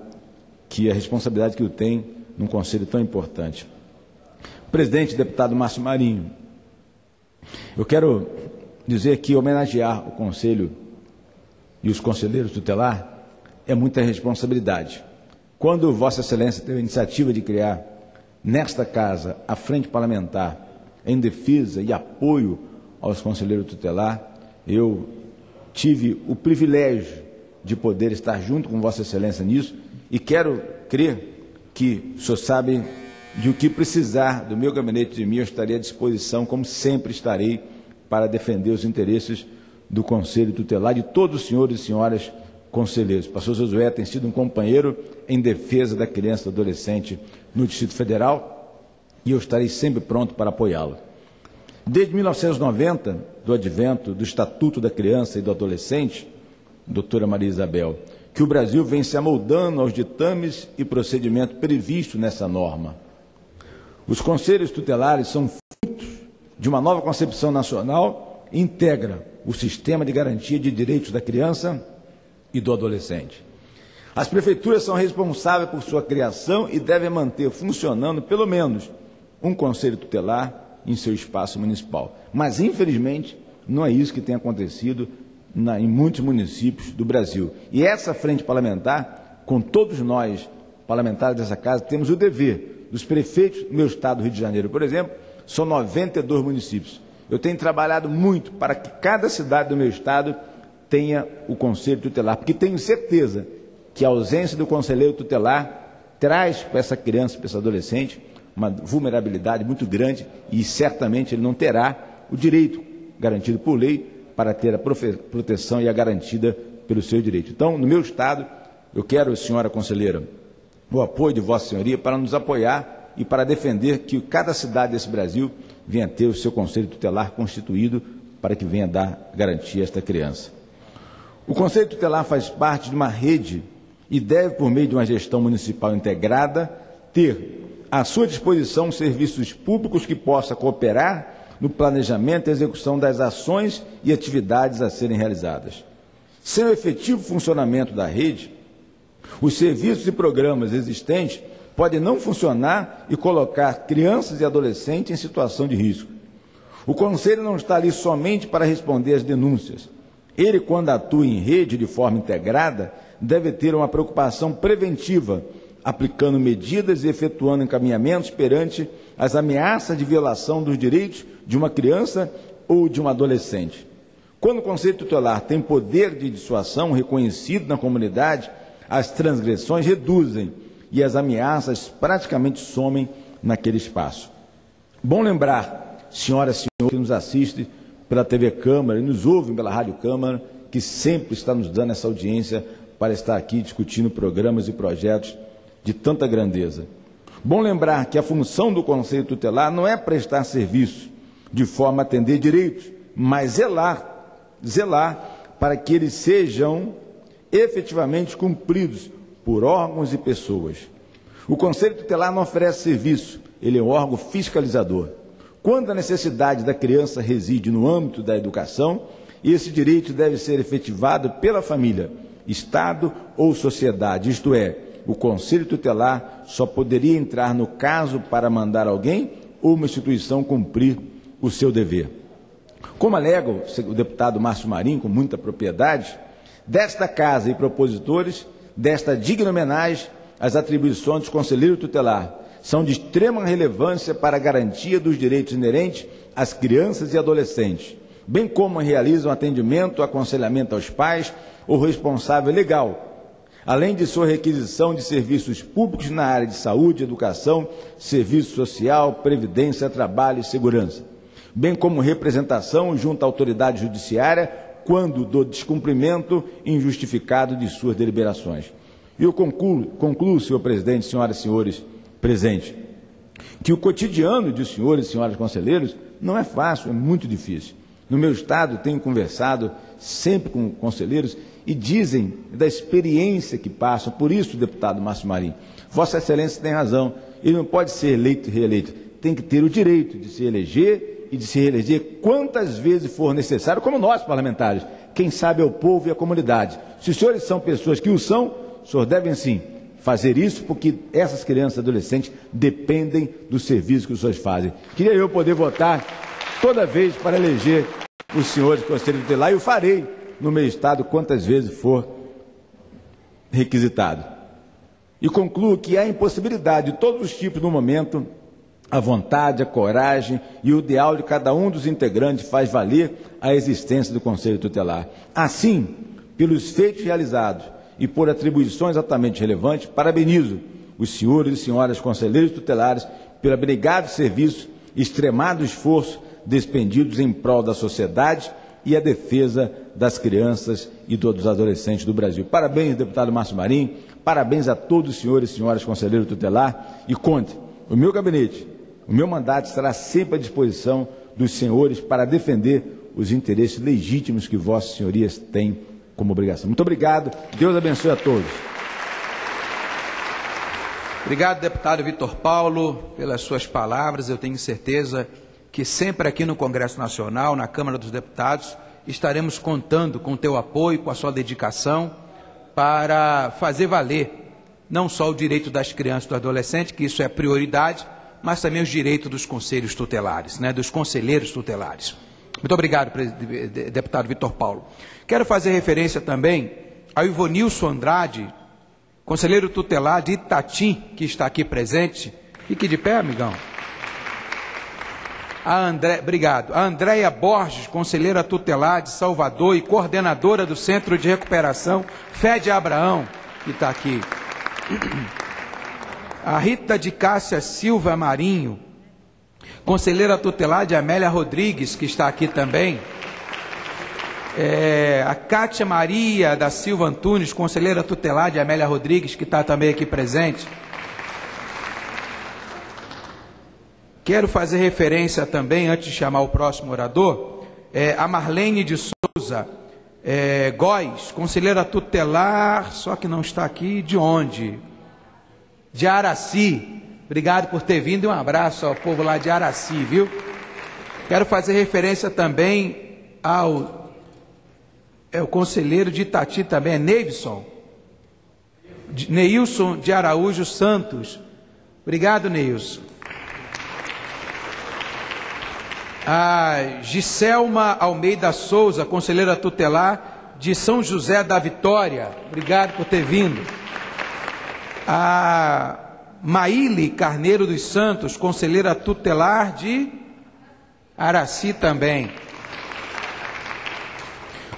a responsabilidade que o tem num conselho tão importante. Presidente, deputado Márcio Marinho, eu quero dizer que homenagear o conselho e os conselheiros tutelar é muita responsabilidade. Quando Vossa Excelência teve a iniciativa de criar nesta casa a Frente Parlamentar em defesa e apoio aos conselheiros tutelar, eu tive o privilégio de poder estar junto com Vossa Excelência nisso e quero crer que o senhor sabe de o que precisar do meu gabinete, de mim, eu estarei à disposição, como sempre estarei, para defender os interesses do Conselho Tutelar, de todos os senhores e senhoras conselheiros. O pastor Josué tem sido um companheiro em defesa da criança e do adolescente no Distrito Federal e eu estarei sempre pronto para apoiá-lo. Desde 1990, do advento do Estatuto da Criança e do Adolescente, doutora Maria Isabel, que o Brasil vem se amoldando aos ditames e procedimento previsto nessa norma. Os conselhos tutelares são frutos de uma nova concepção nacional e integra o sistema de garantia de direitos da criança e do adolescente. As prefeituras são responsáveis por sua criação e devem manter funcionando pelo menos um conselho tutelar em seu espaço municipal. Mas, infelizmente, não é isso que tem acontecido em muitos municípios do Brasil. E essa frente parlamentar, com todos nós, parlamentares dessa casa, temos o dever dos prefeitos do meu estado do Rio de Janeiro, por exemplo, são 92 municípios. Eu tenho trabalhado muito para que cada cidade do meu estado tenha o conselho tutelar, porque tenho certeza que a ausência do conselheiro tutelar traz para essa criança, para esse adolescente, uma vulnerabilidade muito grande e certamente ele não terá o direito garantido por lei para ter a proteção e a garantida pelo seu direito. Então, no meu estado, eu quero, senhora conselheira, o apoio de Vossa Senhoria para nos apoiar e para defender que cada cidade desse Brasil venha ter o seu conselho tutelar constituído para que venha dar garantia a esta criança. O conselho tutelar faz parte de uma rede e deve, por meio de uma gestão municipal integrada, ter à sua disposição serviços públicos que possam cooperar no planejamento e execução das ações e atividades a serem realizadas. Sem o efetivo funcionamento da rede, os serviços e programas existentes podem não funcionar e colocar crianças e adolescentes em situação de risco. O Conselho não está ali somente para responder às denúncias. Ele, quando atua em rede de forma integrada, deve ter uma preocupação preventiva, aplicando medidas e efetuando encaminhamentos perante as ameaças de violação dos direitos de uma criança ou de um adolescente. Quando o Conselho Tutelar tem poder de dissuasão reconhecido na comunidade, as transgressões reduzem e as ameaças praticamente somem naquele espaço. Bom lembrar, senhoras e senhores que nos assistem pela TV Câmara e nos ouvem pela Rádio Câmara, que sempre está nos dando essa audiência para estar aqui discutindo programas e projetos de tanta grandeza. Bom lembrar que a função do Conselho Tutelar não é prestar serviço de forma a atender direitos, mas zelar para que eles sejam efetivamente cumpridos por órgãos e pessoas. O Conselho Tutelar não oferece serviço, ele é um órgão fiscalizador. Quando a necessidade da criança reside no âmbito da educação, esse direito deve ser efetivado pela família, Estado ou sociedade, isto é, o Conselho Tutelar só poderia entrar no caso para mandar alguém ou uma instituição cumprir o seu dever. Como alega o deputado Márcio Marinho, com muita propriedade, desta casa e propositores desta digna homenagem, as atribuições do conselheiro tutelar são de extrema relevância para a garantia dos direitos inerentes às crianças e adolescentes, bem como realizam atendimento, aconselhamento aos pais ou responsável legal, além de sua requisição de serviços públicos na área de saúde, educação, serviço social, previdência, trabalho e segurança, bem como representação junto à autoridade judiciária quando do descumprimento injustificado de suas deliberações. E eu concluo, senhor presidente, senhoras e senhores presentes, que o cotidiano de senhores e senhoras conselheiros não é fácil, é muito difícil. No meu estado, tenho conversado sempre com conselheiros e dizem da experiência que passam. Por isso, deputado Márcio Marinho, Vossa Excelência tem razão, ele não pode ser eleito e reeleito, tem que ter o direito de se eleger e de se reeleger quantas vezes for necessário, como nós parlamentares. Quem sabe é o povo e a comunidade. Se os senhores são pessoas que o são, os senhores devem sim fazer isso, porque essas crianças e adolescentes dependem do serviço que os senhores fazem. Queria eu poder votar toda vez para eleger os senhores conselheiros tutelares, e eu farei no meu estado quantas vezes for requisitado. E concluo que há impossibilidade de todos os tipos no momento. A vontade, a coragem e o ideal de cada um dos integrantes faz valer a existência do Conselho Tutelar. Assim, pelos feitos realizados e por atribuições altamente relevantes, parabenizo os senhores e senhoras conselheiros tutelares pelo abnegado serviço e extremado esforço despendidos em prol da sociedade e a defesa das crianças e dos adolescentes do Brasil. Parabéns, deputado Márcio Marinho, parabéns a todos os senhores e senhoras conselheiros tutelar, e conte, o meu gabinete, o meu mandato estará sempre à disposição dos senhores para defender os interesses legítimos que vossas senhorias têm como obrigação. Muito obrigado, Deus abençoe a todos. Obrigado, deputado Vitor Paulo, pelas suas palavras. Eu tenho certeza que sempre aqui no Congresso Nacional, na Câmara dos Deputados, estaremos contando com o teu apoio, com a sua dedicação, para fazer valer não só o direito das crianças e do adolescente, que isso é prioridade, mas também os direitos dos conselhos tutelares, dos conselheiros tutelares. Muito obrigado, deputado Vitor Paulo. Quero fazer referência também ao Ivonilson Andrade, conselheiro tutelar de Itatim, que está aqui presente. Fique de pé, amigão. Obrigado. A Andréia Borges, conselheira tutelar de Salvador e coordenadora do Centro de Recuperação Fé de Abraão, que está aqui. A Rita de Cássia Silva Marinho, conselheira tutelar de Amélia Rodrigues, que está aqui também. A Cátia Maria da Silva Antunes, conselheira tutelar de Amélia Rodrigues, que está também aqui presente. Quero fazer referência também, antes de chamar o próximo orador, a Marlene de Souza Góes, conselheira tutelar, só que não está aqui, de onde? De Araci. Obrigado por ter vindo e um abraço ao povo lá de Araci, viu? Quero fazer referência também ao o conselheiro de Itati também, Neilson de Araújo Santos. Obrigado, Neilson. A Giselma Almeida Souza, conselheira tutelar de São José da Vitória. Obrigado por ter vindo. A Maíle Carneiro dos Santos, conselheira tutelar de Araci também.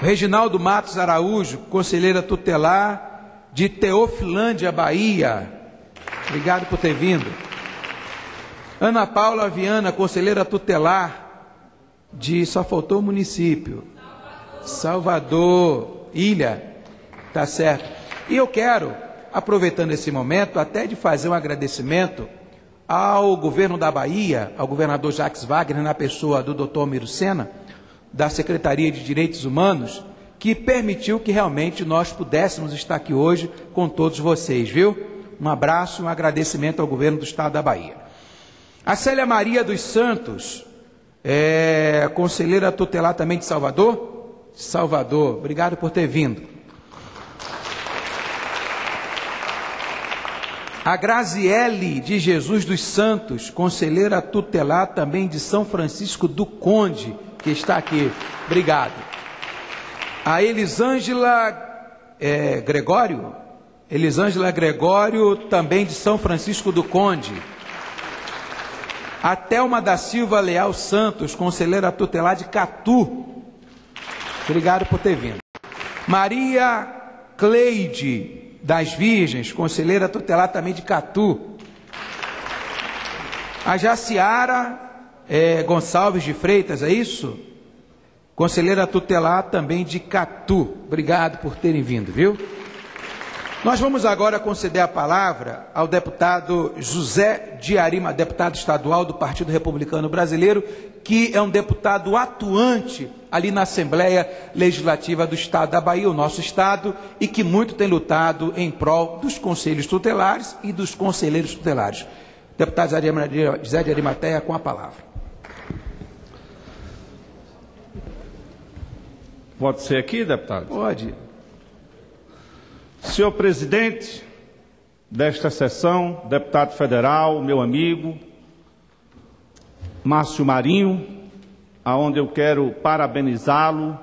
O Reginaldo Matos Araújo, conselheira tutelar de Teofilândia, Bahia. Obrigado por ter vindo. Ana Paula Viana, conselheira tutelar de, só faltou o município, Salvador, Ilha, tá certo. E eu quero, aproveitando esse momento, até de fazer um agradecimento ao governo da Bahia, ao governador Jacques Wagner, na pessoa do Dr. Miro Sena, da Secretaria de Direitos Humanos, que permitiu que realmente nós pudéssemos estar aqui hoje com todos vocês, viu? Um abraço e um agradecimento ao governo do Estado da Bahia. A Célia Maria dos Santos, conselheira tutelar também de Salvador? Salvador, obrigado por ter vindo. A Graziele de Jesus dos Santos, conselheira tutelar também de São Francisco do Conde, que está aqui, obrigado. A Elisângela Gregório, também de São Francisco do Conde. A Thelma da Silva Leal Santos, conselheira tutelar de Catu. Obrigado por ter vindo. Maria Cleide das Virgens, conselheira tutelar também de Catu. A Jaciara Gonçalves de Freitas, é isso? Conselheira tutelar também de Catu. Obrigado por terem vindo, viu? Nós vamos agora conceder a palavra ao deputado José de Arima, deputado estadual do Partido Republicano Brasileiro, que é um deputado atuante ali na Assembleia Legislativa do Estado da Bahia, o nosso Estado, e que muito tem lutado em prol dos conselhos tutelares e dos conselheiros tutelares. Deputado José de Arimateia, com a palavra. Pode ser aqui, deputado? Pode. Senhor presidente desta sessão, deputado federal, meu amigo Márcio Marinho, aonde eu quero parabenizá-lo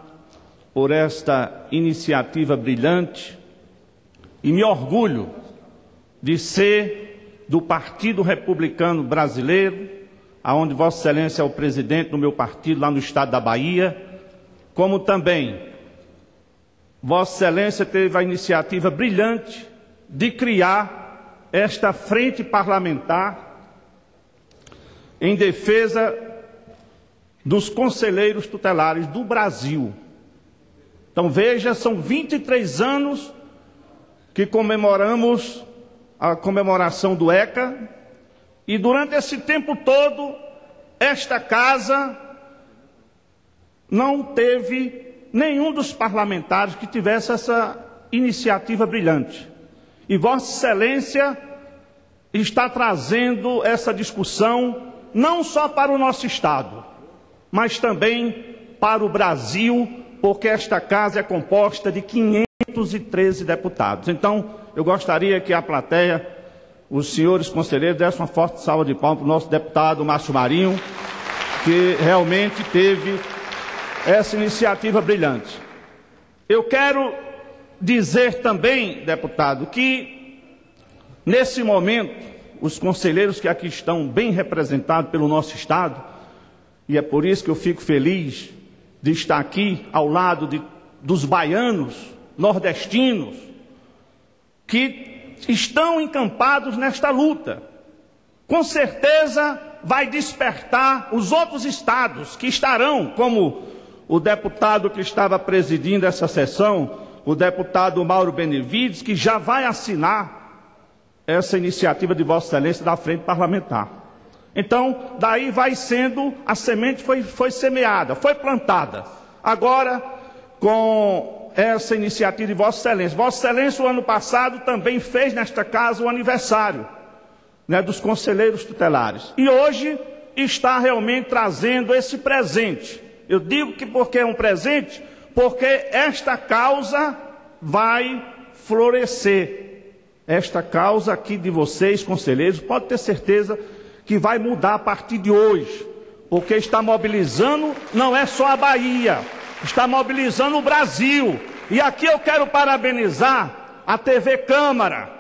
por esta iniciativa brilhante e me orgulho de ser do Partido Republicano Brasileiro, aonde Vossa Excelência é o presidente do meu partido lá no estado da Bahia, como também Vossa Excelência teve a iniciativa brilhante de criar esta frente parlamentar em defesa dos conselheiros tutelares do Brasil. Então veja, são 23 anos que comemoramos a comemoração do ECA, e durante esse tempo todo, esta casa não teve nenhum dos parlamentares que tivesse essa iniciativa brilhante. E Vossa Excelência está trazendo essa discussão não só para o nosso Estado, mas também para o Brasil, porque esta casa é composta de 513 deputados. Então, eu gostaria que a plateia, os senhores conselheiros, dessem uma forte salva de palmas para o nosso deputado Márcio Marinho, que realmente teve essa iniciativa brilhante. Eu quero dizer também, deputado, que nesse momento, os conselheiros que aqui estão bem representados pelo nosso Estado, e é por isso que eu fico feliz de estar aqui ao lado dos baianos, nordestinos, que estão encampados nesta luta. Com certeza vai despertar os outros estados que estarão, como o deputado que estava presidindo essa sessão, o deputado Mauro Benevides, que já vai assinar essa iniciativa de Vossa Excelência da Frente Parlamentar. Então, daí vai sendo, a semente foi semeada, foi plantada. Agora, com essa iniciativa de Vossa Excelência. Vossa Excelência, o ano passado, também fez nesta casa o aniversário, né, dos conselheiros tutelares. E hoje está realmente trazendo esse presente. Eu digo que porque é um presente, porque esta causa vai florescer. Esta causa aqui de vocês, conselheiros, pode ter certeza que vai mudar a partir de hoje, porque está mobilizando, não é só a Bahia, está mobilizando o Brasil. E aqui eu quero parabenizar a TV Câmara.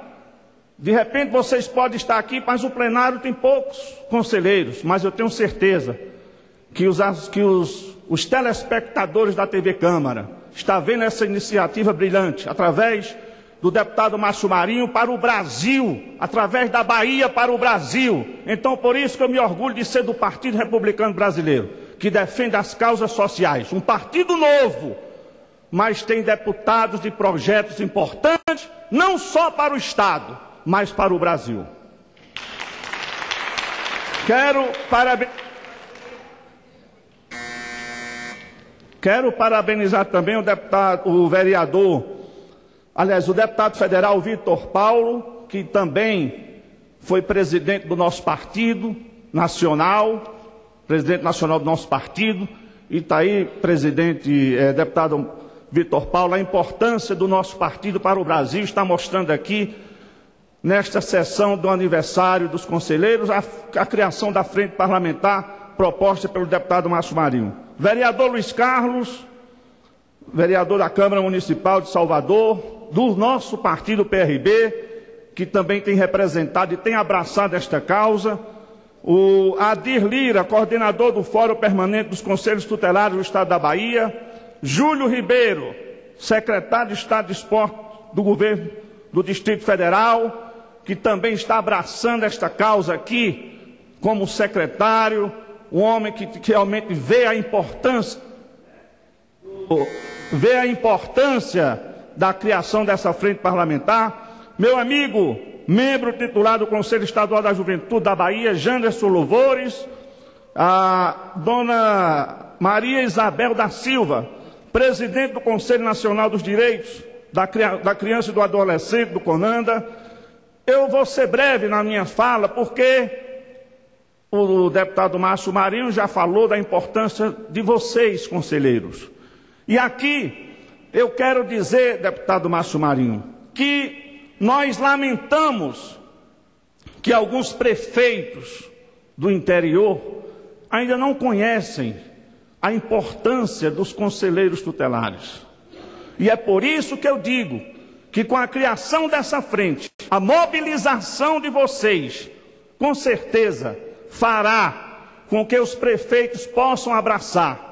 De repente vocês podem estar aqui, mas o plenário tem poucos conselheiros, mas eu tenho certeza que os telespectadores da TV Câmara estão vendo essa iniciativa brilhante, através do deputado Márcio Marinho para o Brasil, através da Bahia para o Brasil. Então, por isso que eu me orgulho de ser do Partido Republicano Brasileiro, que defende as causas sociais. Um partido novo, mas tem deputados de projetos importantes, não só para o Estado, mas para o Brasil. Quero parabenizar também o deputado federal Vitor Paulo, que também foi presidente do nosso partido nacional, presidente nacional do nosso partido, e está aí, deputado Vitor Paulo, a importância do nosso partido para o Brasil, está mostrando aqui, nesta sessão do aniversário dos conselheiros, a criação da frente parlamentar proposta pelo deputado Márcio Marinho. Vereador Luiz Carlos, vereador da Câmara Municipal de Salvador, do nosso partido PRB, que também tem representado e tem abraçado esta causa. O Adir Lira, coordenador do Fórum Permanente dos Conselhos Tutelares do Estado da Bahia. Júlio Ribeiro, secretário de Estado de Esporte do Governo do Distrito Federal, que também está abraçando esta causa aqui como secretário, um homem que realmente vê a importância da criação dessa frente parlamentar. Meu amigo, membro titular do Conselho Estadual da Juventude da Bahia, Janderson Louvores, a dona Maria Isabel da Silva, presidente do Conselho Nacional dos Direitos da Criança e do Adolescente, do CONANDA. Eu vou ser breve na minha fala, porque o deputado Márcio Marinho já falou da importância de vocês, conselheiros. E aqui eu quero dizer, deputado Márcio Marinho, que nós lamentamos que alguns prefeitos do interior ainda não conhecem a importância dos conselheiros tutelares. E é por isso que eu digo que com a criação dessa frente, a mobilização de vocês, com certeza, fará com que os prefeitos possam abraçar.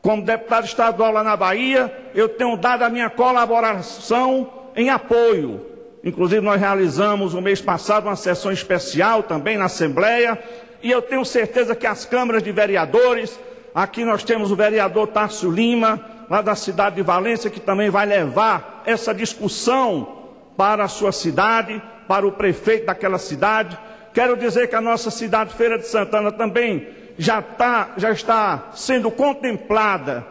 Como deputado estadual lá na Bahia, eu tenho dado a minha colaboração em apoio. Inclusive, nós realizamos no mês passado uma sessão especial também na Assembleia, e eu tenho certeza que as câmaras de vereadores, aqui nós temos o vereador Tássio Lima, lá da cidade de Valência, que também vai levar essa discussão para a sua cidade, para o prefeito daquela cidade. Quero dizer que a nossa cidade, Feira de Santana, também já está sendo contemplada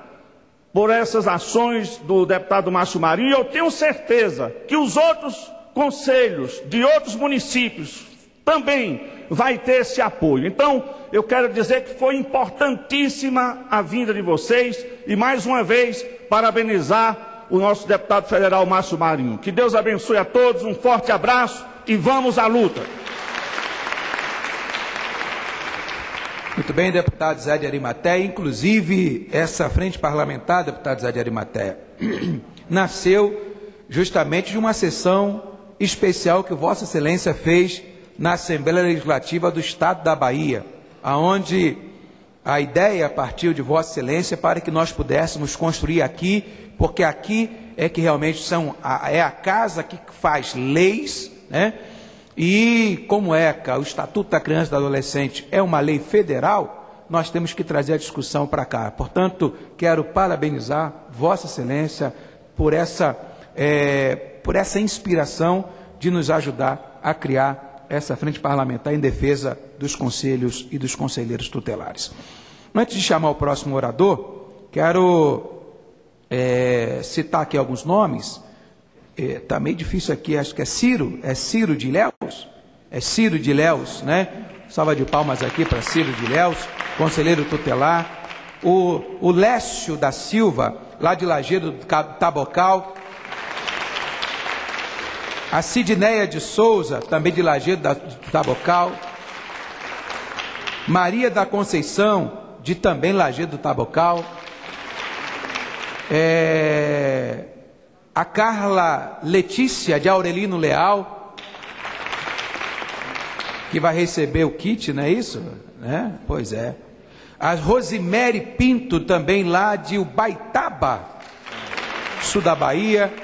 por essas ações do deputado Márcio Marinho. E eu tenho certeza que os outros conselhos de outros municípios também vai ter esse apoio. Então, eu quero dizer que foi importantíssima a vinda de vocês e, mais uma vez, parabenizar o nosso deputado federal Márcio Marinho. Que Deus abençoe a todos, um forte abraço e vamos à luta. Muito bem, deputado Zé de Arimateia. Inclusive, essa frente parlamentar, deputado Zé de Arimateia, nasceu justamente de uma sessão especial que Vossa Excelência fez na Assembleia Legislativa do Estado da Bahia, aonde a ideia partiu de Vossa Excelência para que nós pudéssemos construir aqui, porque aqui é que realmente é a casa que faz leis, né? E como o Estatuto da Criança e do Adolescente é uma lei federal, nós temos que trazer a discussão para cá. Portanto, quero parabenizar Vossa Excelência por essa inspiração de nos ajudar a criar essa frente parlamentar em defesa dos conselhos e dos conselheiros tutelares. Antes de chamar o próximo orador, quero citar aqui alguns nomes. Está meio difícil aqui, acho que é Ciro de Ilhéus, né? Salva de palmas aqui para Ciro de Ilhéus, conselheiro tutelar. O Lécio da Silva, lá de Lajeado do Tabocal. A Sidneia de Souza, também de Lajeado do Tabocal. Maria da Conceição, de também Lajeado do Tabocal. A Carla Letícia de Aurelino Leal, que vai receber o kit, não é isso? Né? Pois é. A Rosemary Pinto, também lá de Ubaitaba, sul da Bahia.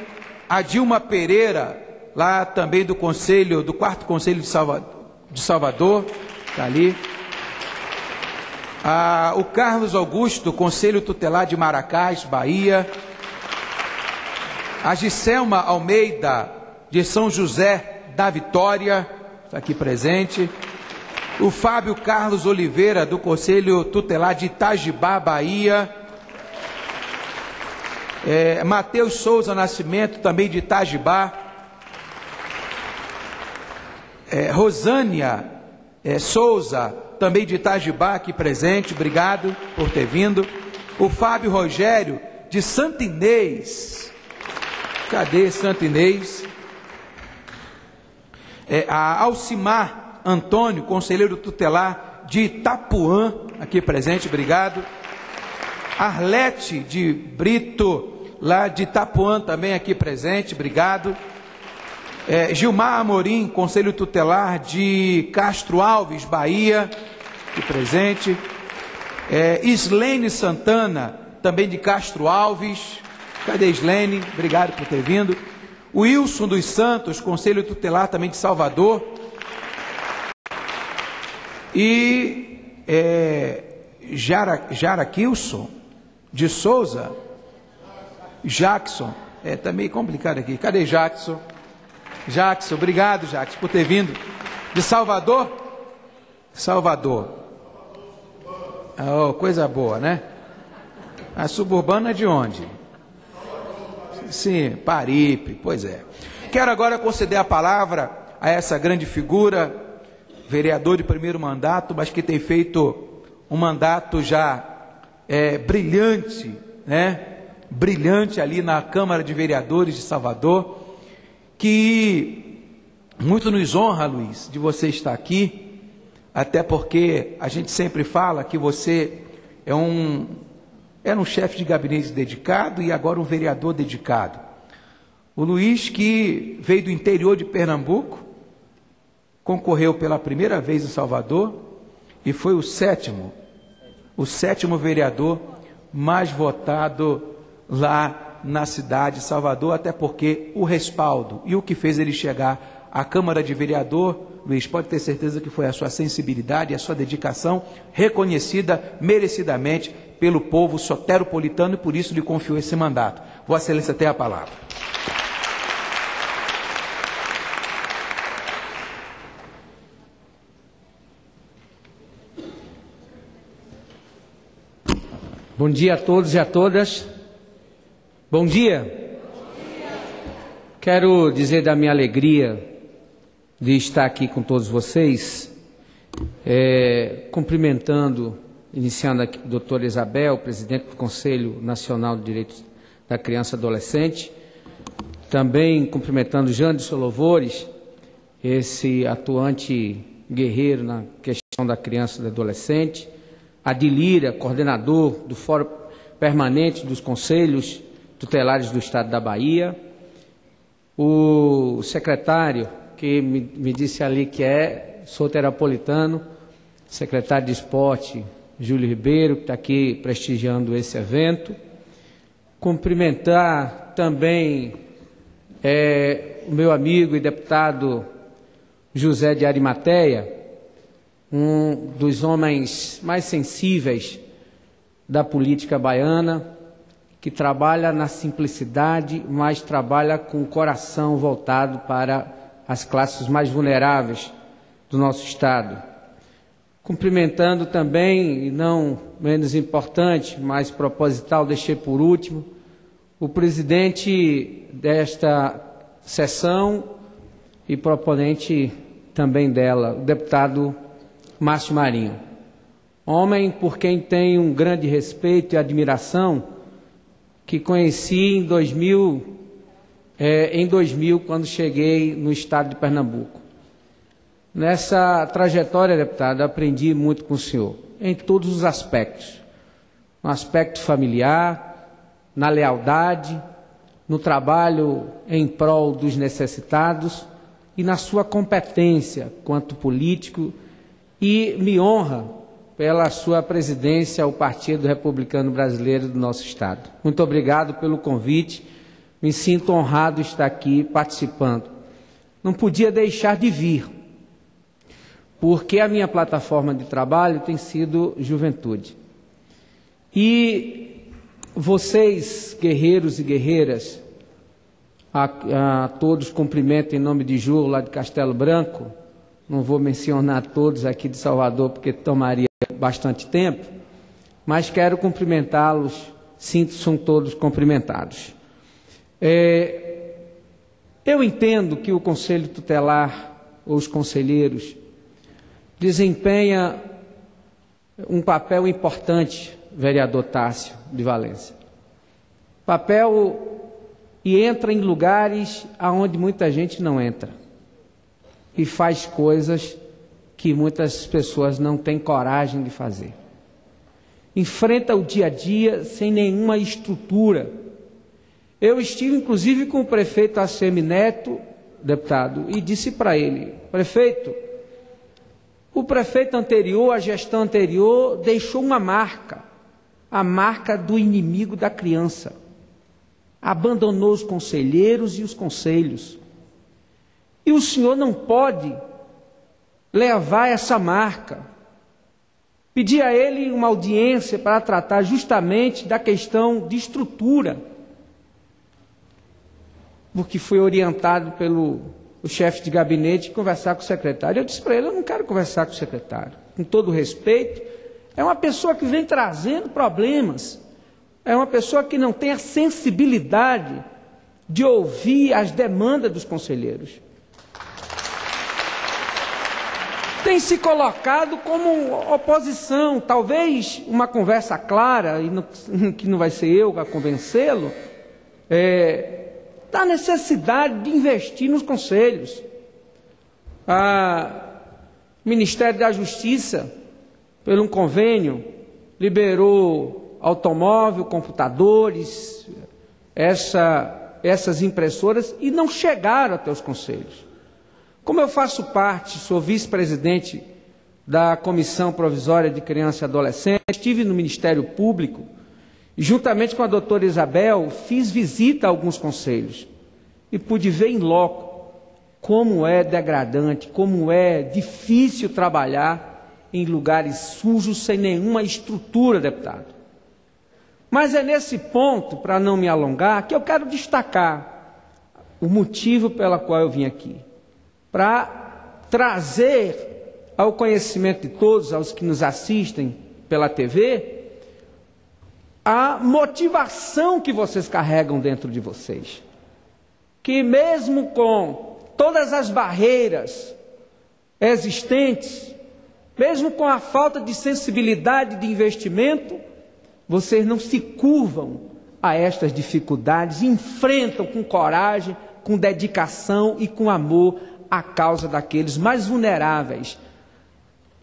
A Dilma Pereira, lá também do Conselho, do 4º Conselho de Salvador, está ali. O Carlos Augusto, Conselho Tutelar de Maracás, Bahia. A Giselma Almeida, de São José da Vitória, está aqui presente. O Fábio Carlos Oliveira, do Conselho Tutelar de Itajibá, Bahia. Matheus Souza Nascimento, também de Itajibá. Rosânia Souza, também de Itajibá, aqui presente, obrigado por ter vindo. O Fábio Rogério, de Santo Inês. Cadê Santo Inês? A Alcimar Antônio, conselheiro tutelar de Itapuã, aqui presente, obrigado. Arlete de Brito, lá de Itapuã, também aqui presente, obrigado. Gilmar Amorim, conselho tutelar de Castro Alves, Bahia, aqui presente. Islene Santana, também de Castro Alves. Cadê Islene? Obrigado por ter vindo. O Wilson dos Santos, conselho tutelar também de Salvador. E Jaraquilson de Souza. Jackson. Está meio complicado aqui. Cadê Jackson? Jackson, obrigado, Jackson, por ter vindo. De Salvador? Salvador. Oh, coisa boa, né? A suburbana é de onde? Sim, Paripe, pois é. Quero agora conceder a palavra a essa grande figura, vereador de primeiro mandato, mas que tem feito um mandato já brilhante, né? brilhante ali na Câmara de Vereadores de Salvador, que muito nos honra, Luiz, de você estar aqui, até porque a gente sempre fala que você era um chefe de gabinete dedicado e agora um vereador dedicado. O Luiz, que veio do interior de Pernambuco, concorreu pela primeira vez em Salvador e foi o sétimo vereador mais votado lá na cidade de Salvador, até porque o respaldo e o que fez ele chegar à Câmara de Vereador, Luiz, pode ter certeza que foi a sua sensibilidade e a sua dedicação, reconhecida merecidamente pelo povo soteropolitano, e por isso lhe confiou esse mandato. Vossa Excelência tem a palavra. Bom dia a todos e a todas. Bom dia. Quero dizer da minha alegria de estar aqui com todos vocês, cumprimentando, iniciando aqui a doutora Isabel, presidente do Conselho Nacional de Direitos da Criança e Adolescente, também cumprimentando Janderson Louvores, esse atuante guerreiro na questão da criança e do adolescente, Adilira, coordenador do Fórum Permanente dos Conselhos Tutelares do Estado da Bahia, o secretário, que me disse ali que sou terapolitano, secretário de Esporte, Júlio Ribeiro, que está aqui prestigiando esse evento. Cumprimentar também o meu amigo e deputado José de Arimateia, um dos homens mais sensíveis da política baiana, que trabalha na simplicidade, mas trabalha com o coração voltado para as classes mais vulneráveis do nosso Estado. Cumprimentando também, e não menos importante, mas proposital, deixei por último, o presidente desta sessão e proponente também dela, o deputado Márcio Marinho. Homem por quem tenho um grande respeito e admiração, que conheci em 2000, quando cheguei no estado de Pernambuco. Nessa trajetória, deputado, aprendi muito com o senhor, em todos os aspectos. No aspecto familiar, na lealdade, no trabalho em prol dos necessitados e na sua competência quanto político, e me honra pela sua presidência ao Partido Republicano Brasileiro do nosso Estado. Muito obrigado pelo convite, me sinto honrado de estar aqui participando. Não podia deixar de vir, porque a minha plataforma de trabalho tem sido juventude. E vocês, guerreiros e guerreiras, a todos cumprimento em nome de Ju, lá de Castelo Branco, não vou mencionar todos aqui de Salvador, porque tomaria bastante tempo, mas quero cumprimentá-los, são todos cumprimentados. Eu entendo que o Conselho Tutelar, ou os conselheiros, desempenha um papel importante, vereador Tássio de Valença. Papel e entra em lugares aonde muita gente não entra. E faz coisas que muitas pessoas não têm coragem de fazer. Enfrenta o dia a dia sem nenhuma estrutura. Eu estive, inclusive, com o prefeito ACM Neto, deputado, e disse para ele: prefeito, o prefeito anterior, a gestão anterior, deixou uma marca, a marca do inimigo da criança. Abandonou os conselheiros e os conselhos. E o senhor não pode levar essa marca. Pedi a ele uma audiência para tratar justamente da questão de estrutura, porque foi orientado pelo chefe de gabinete conversar com o secretário. Eu disse para ele: eu não quero conversar com o secretário. Com todo respeito, é uma pessoa que vem trazendo problemas, é uma pessoa que não tem a sensibilidade de ouvir as demandas dos conselheiros. tem se colocado como oposição. Talvez uma conversa clara, e que não vai ser eu a convencê-lo, da necessidade de investir nos conselhos. O Ministério da Justiça, por um convênio, liberou automóvel, computadores, essas impressoras, e não chegaram até os conselhos. Como eu faço parte, sou vice-presidente da Comissão Provisória de Criança e Adolescente, estive no Ministério Público e, juntamente com a doutora Isabel, fiz visita a alguns conselhos e pude ver em loco como é degradante, como é difícil trabalhar em lugares sujos, sem nenhuma estrutura, deputado. Mas é nesse ponto, para não me alongar, que eu quero destacar o motivo pelo qual eu vim aqui. Para trazer ao conhecimento de todos, aos que nos assistem pela TV, a motivação que vocês carregam dentro de vocês. Que mesmo com todas as barreiras existentes, mesmo com a falta de sensibilidade de investimento, vocês não se curvam a estas dificuldades, enfrentam com coragem, com dedicação e com amor a causa daqueles mais vulneráveis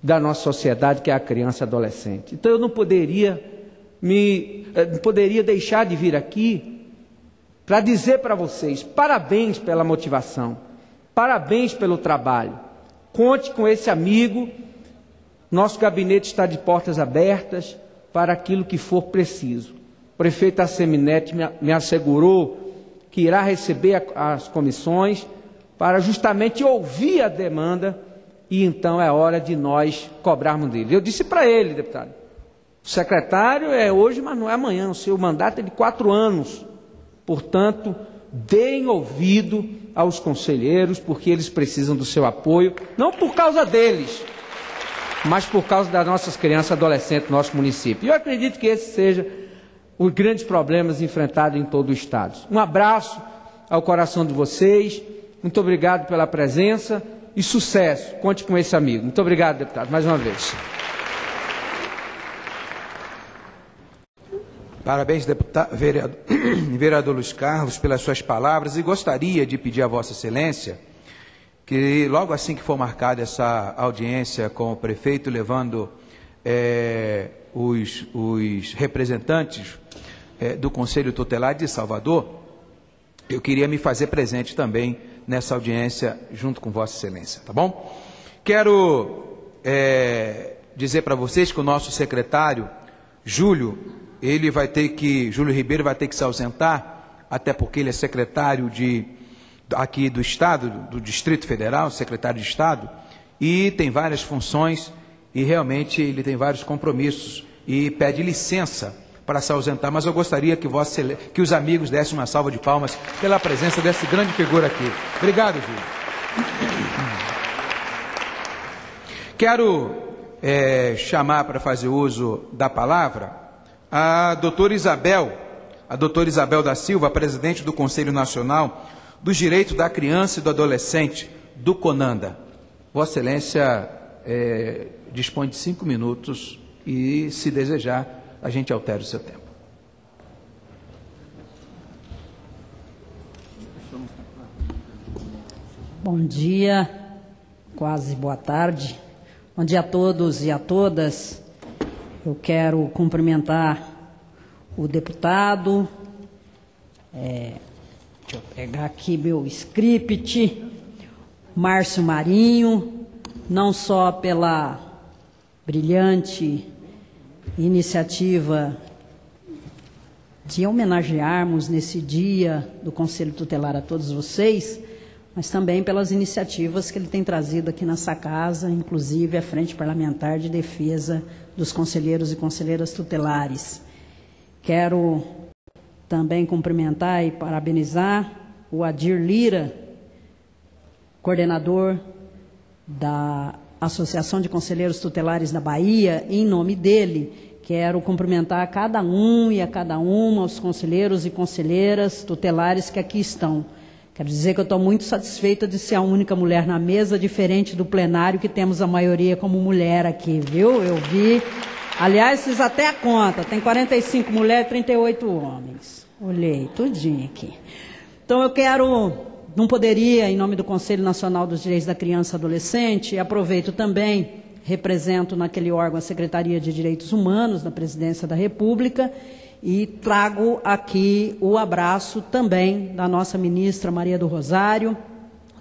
da nossa sociedade, que é a criança e adolescente. Então eu não poderia deixar de vir aqui para dizer para vocês, parabéns pela motivação, parabéns pelo trabalho. Conte com esse amigo, nosso gabinete está de portas abertas para aquilo que for preciso. O prefeito Asseminetti me assegurou que irá receber as comissões para justamente ouvir a demanda, e então é hora de nós cobrarmos dele. Eu disse para ele, deputado, o secretário é hoje, mas não é amanhã, o seu mandato é de 4 anos. Portanto, deem ouvido aos conselheiros, porque eles precisam do seu apoio, não por causa deles, mas por causa das nossas crianças e adolescentes do nosso município. E eu acredito que esse seja os grandes problemas enfrentados em todo o Estado. Um abraço ao coração de vocês, muito obrigado pela presença e sucesso. Conte com esse amigo. Muito obrigado, deputado, mais uma vez. Parabéns, vereador Luiz Carlos, pelas suas palavras, e gostaria de pedir a Vossa Excelência que logo assim que for marcada essa audiência com o prefeito, levando os representantes do Conselho Tutelar de Salvador, eu queria me fazer presente também nessa audiência junto com Vossa Excelência, tá bom? Quero dizer para vocês que o nosso secretário, Júlio Ribeiro vai ter que se ausentar, até porque ele é secretário aqui do Estado, do Distrito Federal, secretário de Estado, e tem várias funções, e realmente ele tem vários compromissos, e pede licença para se ausentar, mas eu gostaria que os amigos dessem uma salva de palmas pela presença dessa grande figura aqui. Obrigado, Júlio. Quero chamar para fazer uso da palavra a doutora Isabel da Silva, presidente do Conselho Nacional dos Direitos da Criança e do Adolescente, do CONANDA. Vossa Excelência dispõe de 5 minutos e, se desejar, a gente altera o seu tempo. Bom dia, quase boa tarde. Bom dia a todos e a todas. Eu quero cumprimentar o deputado. Deixa eu pegar aqui meu script. Márcio Marinho, não só pela brilhante iniciativa de homenagearmos nesse dia do Conselho Tutelar a todos vocês, mas também pelas iniciativas que ele tem trazido aqui nessa casa, inclusive a Frente Parlamentar de Defesa dos Conselheiros e Conselheiras Tutelares. Quero também cumprimentar e parabenizar o Adir Lira, coordenador da Associação de Conselheiros Tutelares da Bahia. Em nome dele, quero cumprimentar a cada um e a cada uma, os conselheiros e conselheiras tutelares que aqui estão. Quero dizer que eu estou muito satisfeita de ser a única mulher na mesa, diferente do plenário, que temos a maioria como mulher aqui, viu? Eu vi. Aliás, fiz até a conta. Tem 45 mulheres e 38 homens. Olhei tudinho aqui. Então eu quero, não poderia, em nome do Conselho Nacional dos Direitos da Criança e Adolescente, e aproveito também, represento naquele órgão a Secretaria de Direitos Humanos, da Presidência da República, e trago aqui o abraço também da nossa ministra Maria do Rosário,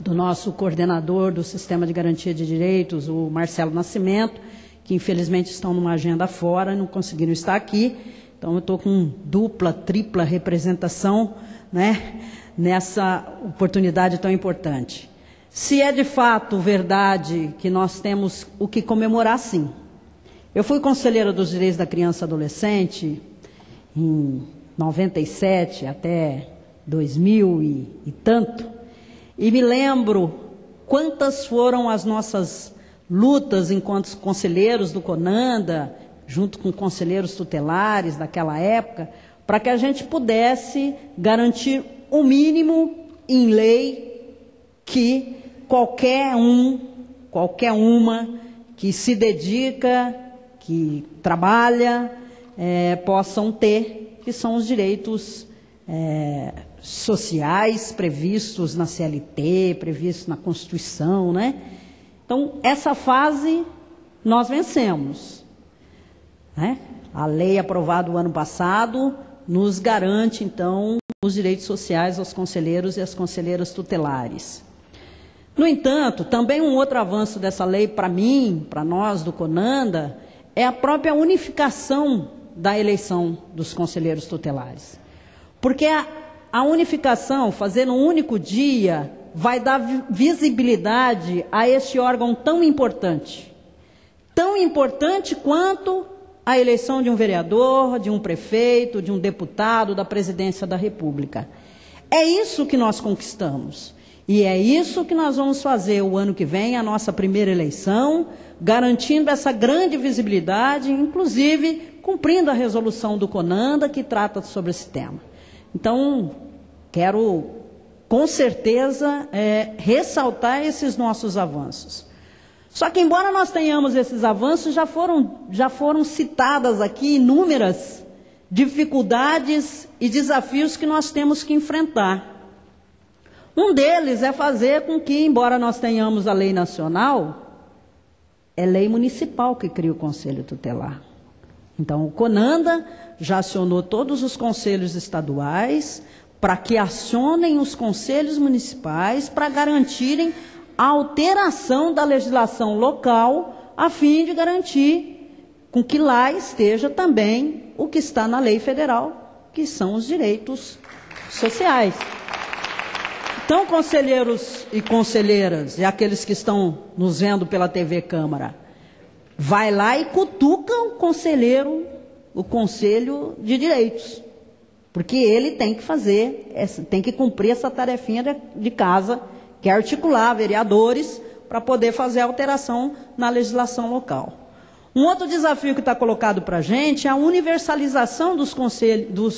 do nosso coordenador do Sistema de Garantia de Direitos, o Marcelo Nascimento, que infelizmente estão numa agenda fora, não conseguiram estar aqui. Então eu estou com dupla, tripla representação, né, nessa oportunidade tão importante. Se é de fato verdade que nós temos o que comemorar, sim. Eu fui conselheira dos direitos da criança e adolescente em 97 até 2000 e tanto, e me lembro quantas foram as nossas lutas enquanto conselheiros do CONANDA, junto com conselheiros tutelares daquela época, para que a gente pudesse garantir o mínimo em lei que qualquer uma que se dedica, que trabalha, possam ter, que são os direitos sociais previstos na CLT, previstos na Constituição, né? Então, essa fase nós vencemos, né? A lei aprovada o ano passado nos garante, então, os direitos sociais aos conselheiros e às conselheiras tutelares. No entanto, também um outro avanço dessa lei, para mim, para nós do CONANDA, é a própria unificação da eleição dos conselheiros tutelares. Porque a unificação, fazer um único dia, vai dar visibilidade a este órgão tão importante quanto a eleição de um vereador, de um prefeito, de um deputado, da presidência da República. É isso que nós conquistamos. E é isso que nós vamos fazer o ano que vem, a nossa primeira eleição, garantindo essa grande visibilidade, inclusive cumprindo a resolução do CONANDA que trata sobre esse tema. Então, quero com certeza ressaltar esses nossos avanços. Só que, embora nós tenhamos esses avanços, já foram citadas aqui inúmeras dificuldades e desafios que nós temos que enfrentar. Um deles é fazer com que, embora nós tenhamos a lei nacional, é lei municipal que cria o Conselho Tutelar. Então, o CONANDA já acionou todos os conselhos estaduais para que acionem os conselhos municipais para garantirem a alteração da legislação local, a fim de garantir com que lá esteja também o que está na lei federal, que são os direitos sociais. Então, conselheiros e conselheiras, e aqueles que estão nos vendo pela TV Câmara, vai lá e cutuca o conselheiro, o Conselho de Direitos, porque ele tem que tem que cumprir essa tarefinha de casa, que é articular vereadores para poder fazer a alteração na legislação local. Um outro desafio que está colocado para a gente é a universalização dos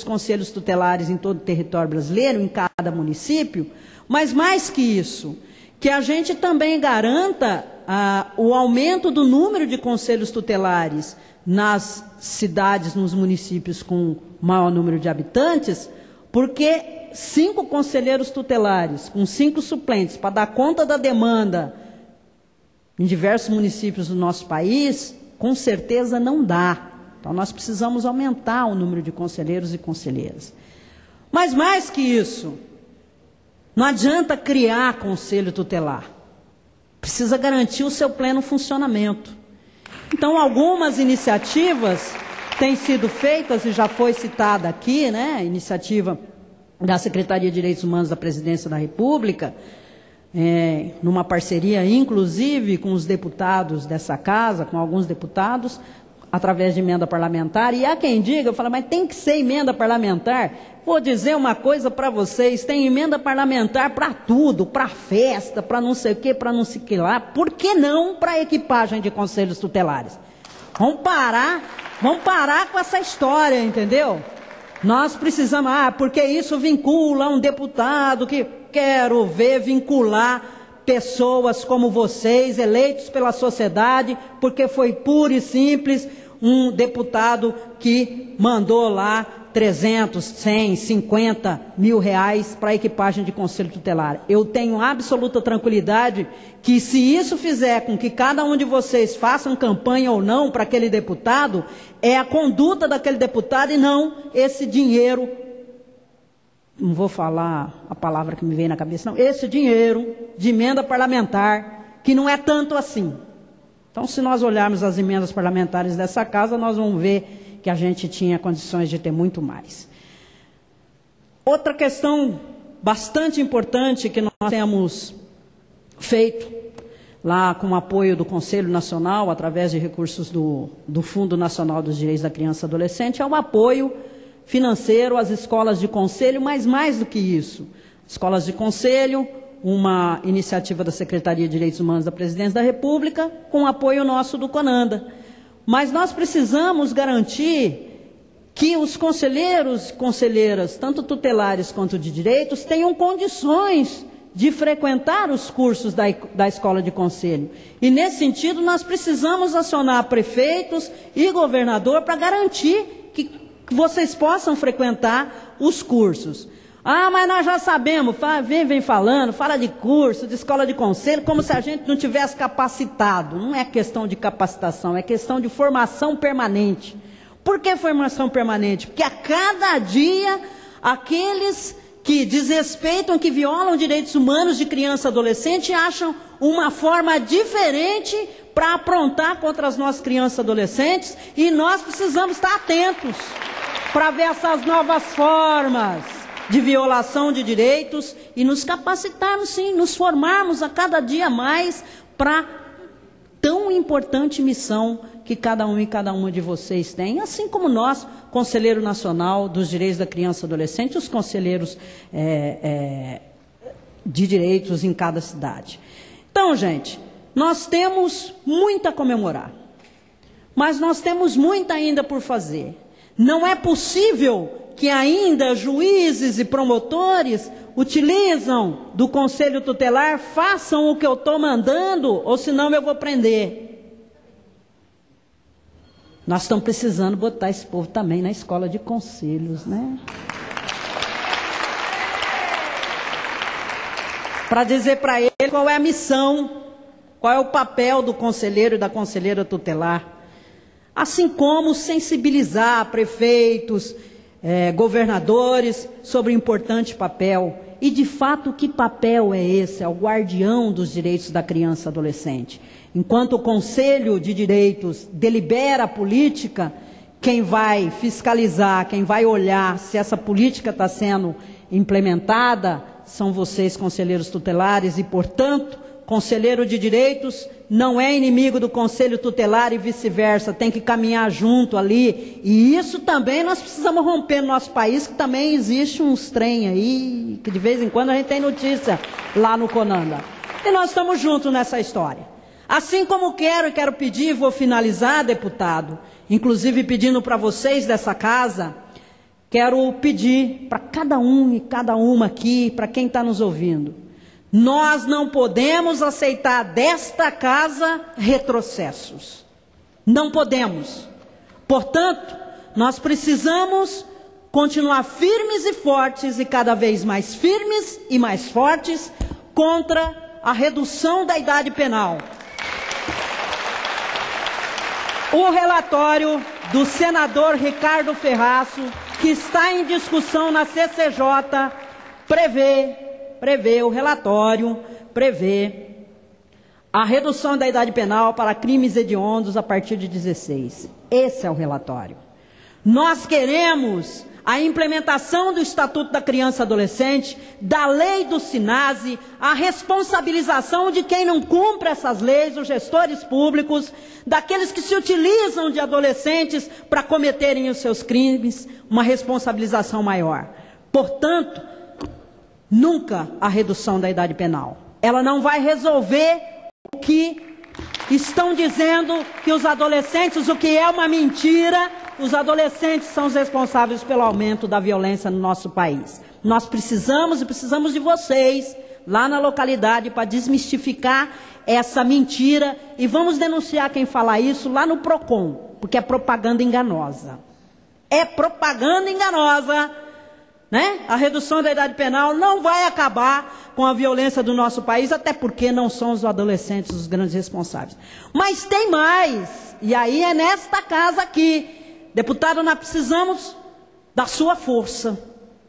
conselhos tutelares em todo o território brasileiro, em cada município, mas mais que isso, que a gente também garanta o aumento do número de conselhos tutelares nas cidades, nos municípios com maior número de habitantes, porque 5 conselheiros tutelares, com 5 suplentes, para dar conta da demanda em diversos municípios do nosso país, com certeza não dá. Então, nós precisamos aumentar o número de conselheiros e conselheiras. Mas, mais que isso, não adianta criar conselho tutelar. Precisa garantir o seu pleno funcionamento. Então, algumas iniciativas têm sido feitas, e já foi citada aqui, né, a iniciativa da Secretaria de Direitos Humanos da Presidência da República, numa parceria, inclusive, com os deputados dessa casa, com alguns deputados, através de emenda parlamentar. E há quem diga, eu falo, mas tem que ser emenda parlamentar? Vou dizer uma coisa para vocês, tem emenda parlamentar para tudo, para festa, para não sei o quê, para não sei o que lá. Por que não para equipagem de conselhos tutelares? Vamos parar com essa história, entendeu? Nós precisamos, porque isso vincula um deputado que... quero ver vincular pessoas como vocês, eleitos pela sociedade, porque foi puro e simples um deputado que mandou lá 300, 100, 50 mil reais para a equipagem de conselho tutelar. Eu tenho absoluta tranquilidade que se isso fizer com que cada um de vocês façam campanha ou não para aquele deputado, é a conduta daquele deputado e não esse dinheiro, não vou falar a palavra que me vem na cabeça, não, esse dinheiro de emenda parlamentar, que não é tanto assim. Então, se nós olharmos as emendas parlamentares dessa casa, nós vamos ver que a gente tinha condições de ter muito mais. Outra questão bastante importante que nós temos feito, lá com o apoio do Conselho Nacional, através de recursos do Fundo Nacional dos Direitos da Criança e do Adolescente, é o apoio financeiro às escolas de conselho, mas mais do que isso. Escolas de conselho, uma iniciativa da Secretaria de Direitos Humanos da Presidência da República, com apoio nosso do CONANDA. Mas nós precisamos garantir que os conselheiros e conselheiras, tanto tutelares quanto de direitos, tenham condições de frequentar os cursos da escola de conselho. E nesse sentido nós precisamos acionar prefeitos e governador para garantir que vocês possam frequentar os cursos. Ah, mas nós já sabemos, vem falando, fala de curso, de escola de conselho, como se a gente não tivesse capacitado. Não é questão de capacitação, é questão de formação permanente. Por que formação permanente? Porque a cada dia, aqueles que desrespeitam, que violam direitos humanos de criança e adolescente, acham uma forma diferente para aprontar contra as nossas crianças e adolescentes, e nós precisamos estar atentos para ver essas novas formas de violação de direitos e nos capacitarmos, sim, nos formarmos a cada dia mais para tão importante missão que cada um e cada uma de vocês tem, assim como nós, Conselheiro Nacional dos Direitos da Criança e Adolescente, os conselheiros de direitos em cada cidade. Então, gente, nós temos muito a comemorar, mas nós temos muito ainda por fazer. Não é possível que ainda juízes e promotores utilizam do conselho tutelar, façam o que eu estou mandando, ou senão eu vou prender. Nós estamos precisando botar esse povo também na escola de conselhos, né? Para dizer para ele qual é a missão, qual é o papel do conselheiro e da conselheira tutelar. Assim como sensibilizar prefeitos, governadores sobre o importante papel. E de fato, que papel é esse? É o guardião dos direitos da criança e adolescente. Enquanto o Conselho de Direitos delibera a política, quem vai fiscalizar, quem vai olhar se essa política está sendo implementada, são vocês, conselheiros tutelares, e, portanto, conselheiro de direitos não é inimigo do conselho tutelar e vice-versa, tem que caminhar junto ali. E isso também nós precisamos romper no nosso país, que também existe uns trem aí, que de vez em quando a gente tem notícia lá no CONANDA. E nós estamos juntos nessa história. Assim como quero pedir, vou finalizar, deputado, inclusive pedindo para vocês dessa casa, quero pedir para cada um e cada uma aqui, para quem está nos ouvindo, nós não podemos aceitar desta casa retrocessos. Não podemos. Portanto, nós precisamos continuar firmes e fortes, e cada vez mais firmes e mais fortes, contra a redução da idade penal. O relatório do senador Ricardo Ferraço, que está em discussão na CCJ, prevê o relatório, prevê a redução da idade penal para crimes hediondos a partir de 16. Esse é o relatório. Nós queremos a implementação do Estatuto da Criança e Adolescente, da lei do SINASE, a responsabilização de quem não cumpre essas leis, os gestores públicos, daqueles que se utilizam de adolescentes para cometerem os seus crimes, uma responsabilização maior. Portanto, nunca a redução da idade penal. Ela não vai resolver o que estão dizendo que os adolescentes, o que é uma mentira, os adolescentes são os responsáveis pelo aumento da violência no nosso país. Nós precisamos de vocês lá na localidade para desmistificar essa mentira e vamos denunciar quem fala isso lá no PROCON, porque é propaganda enganosa. É propaganda enganosa, né? A redução da idade penal não vai acabar com a violência do nosso país, até porque não são os adolescentes os grandes responsáveis. Mas tem mais, e aí é nesta casa aqui. Deputado, nós precisamos da sua força,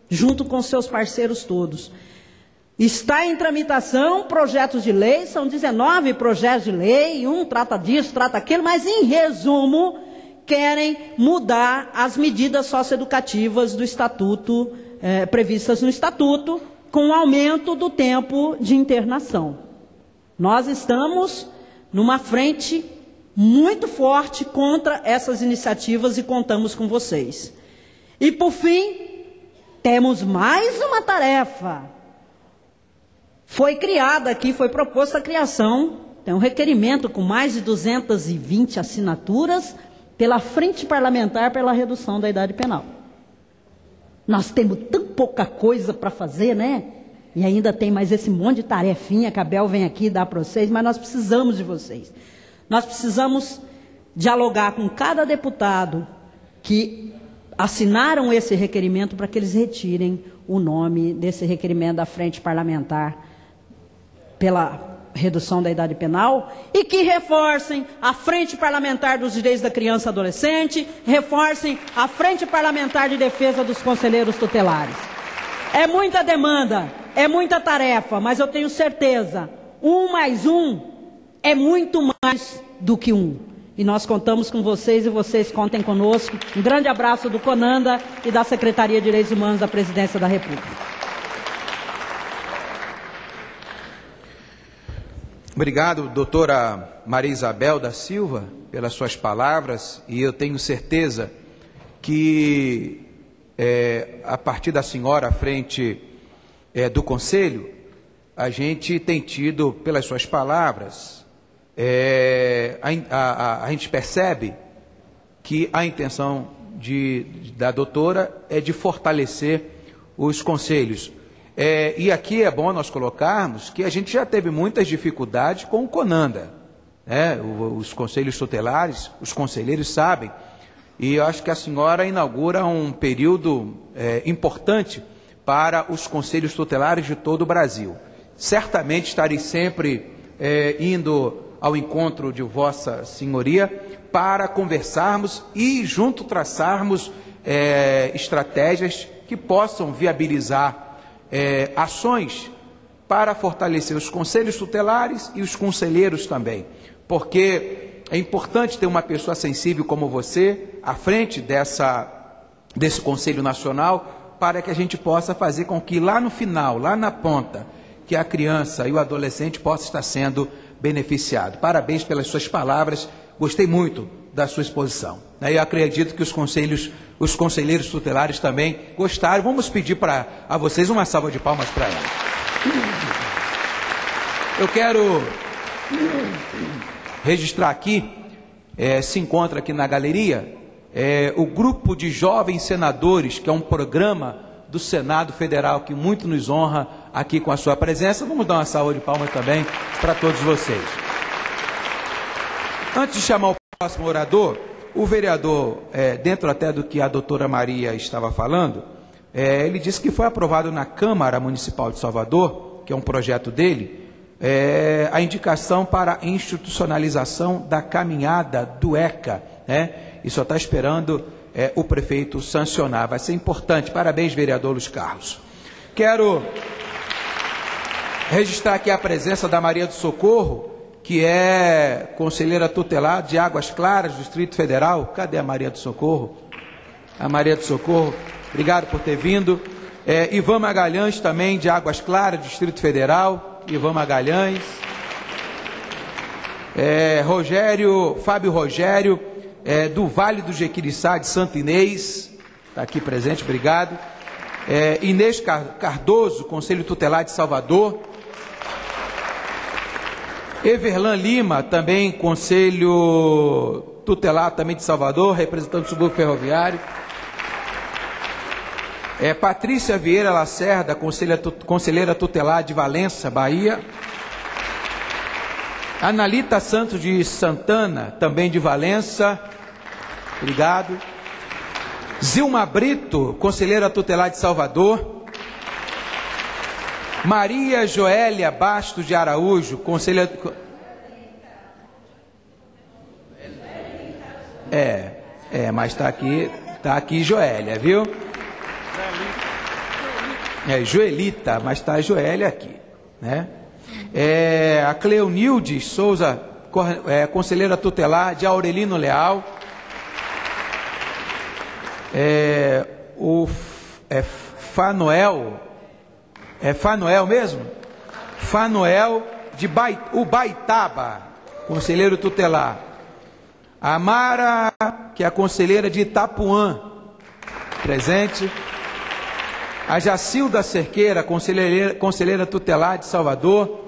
junto com seus parceiros todos. Está em tramitação projetos de lei, são 19 projetos de lei, um trata disso, trata aquilo, mas em resumo, querem mudar as medidas socioeducativas do Estatuto, previstas no Estatuto, com o aumento do tempo de internação. Nós estamos numa frente muito forte contra essas iniciativas e contamos com vocês. E por fim, temos mais uma tarefa. Foi criada aqui, foi proposta a criação, tem um requerimento com mais de 220 assinaturas pela Frente Parlamentar pela Redução da Idade Penal. Nós temos tão pouca coisa para fazer, né? E ainda tem mais esse monte de tarefinha que a Bel vem aqui dar para vocês, mas nós precisamos de vocês. Nós precisamos dialogar com cada deputado que assinaram esse requerimento para que eles retirem o nome desse requerimento da Frente Parlamentar pela redução da idade penal e que reforcem a Frente Parlamentar dos Direitos da Criança e Adolescente, reforcem a Frente Parlamentar de Defesa dos Conselheiros Tutelares. É muita demanda, é muita tarefa, mas eu tenho certeza, 1 mais 1 é muito mais do que 1. E nós contamos com vocês e vocês contem conosco. Um grande abraço do CONANDA e da Secretaria de Direitos Humanos da Presidência da República. Obrigado, doutora Maria Isabel da Silva, pelas suas palavras, e eu tenho certeza que, a partir da senhora à frente do Conselho, a gente tem tido, pelas suas palavras, a gente percebe que a intenção da doutora é de fortalecer os conselhos. E aqui é bom nós colocarmos que a gente já teve muitas dificuldades com o CONANDA, né? Os conselhos tutelares, os conselheiros sabem, e eu acho que a senhora inaugura um período importante para os conselhos tutelares de todo o Brasil. Certamente estarei sempre indo ao encontro de Vossa Senhoria para conversarmos e junto traçarmos estratégias que possam viabilizar ações para fortalecer os conselhos tutelares e os conselheiros também, porque é importante ter uma pessoa sensível como você à frente desse Conselho Nacional, para que a gente possa fazer com que lá no final, lá na ponta, que a criança e o adolescente possa estar sendo beneficiado. Parabéns pelas suas palavras, gostei muito da sua exposição. Eu acredito que os conselheiros tutelares também gostaram. Vamos pedir a vocês uma salva de palmas para eles. Eu quero registrar aqui, se encontra aqui na galeria, o Grupo de Jovens Senadores, que é um programa do Senado Federal, que muito nos honra aqui com a sua presença. Vamos dar uma salva de palmas também para todos vocês. Antes de chamar o próximo orador, o vereador, dentro até do que a doutora Maria estava falando, ele disse que foi aprovado na Câmara Municipal de Salvador, que é um projeto dele, a indicação para a institucionalização da caminhada do ECA, né? E só está esperando o prefeito sancionar. Vai ser importante. Parabéns, vereador Luiz Carlos. Quero registrar aqui a presença da Maria do Socorro, que é conselheira tutelar de Águas Claras, do Distrito Federal. Cadê a Maria do Socorro? A Maria do Socorro, obrigado por ter vindo. Ivan Magalhães, também de Águas Claras, do Distrito Federal. Ivan Magalhães. Fábio Rogério, do Vale do Jequiriçá, de Santo Inês, está aqui presente, obrigado. Inês Cardoso, Conselho Tutelar de Salvador. Everlan Lima, também Conselho Tutelar também de Salvador, representando o subúrbio ferroviário. Patrícia Vieira Lacerda, conselheira tutelar de Valença, Bahia. Analita Santos de Santana, também de Valença. Obrigado. Zilma Brito, conselheira tutelar de Salvador. Maria Joélia Bastos de Araújo, conselheira... mas está aqui Joélia, viu? Joelita, mas está a Joélia aqui, né? A Cleonilde Souza, conselheira tutelar de Aurelino Leal. Fanuel, Fanuel mesmo? Fanuel de Ubaitaba, conselheiro tutelar. A Mara, que é a conselheira de Itapuã, presente. A Jacilda Cerqueira, conselheira tutelar de Salvador.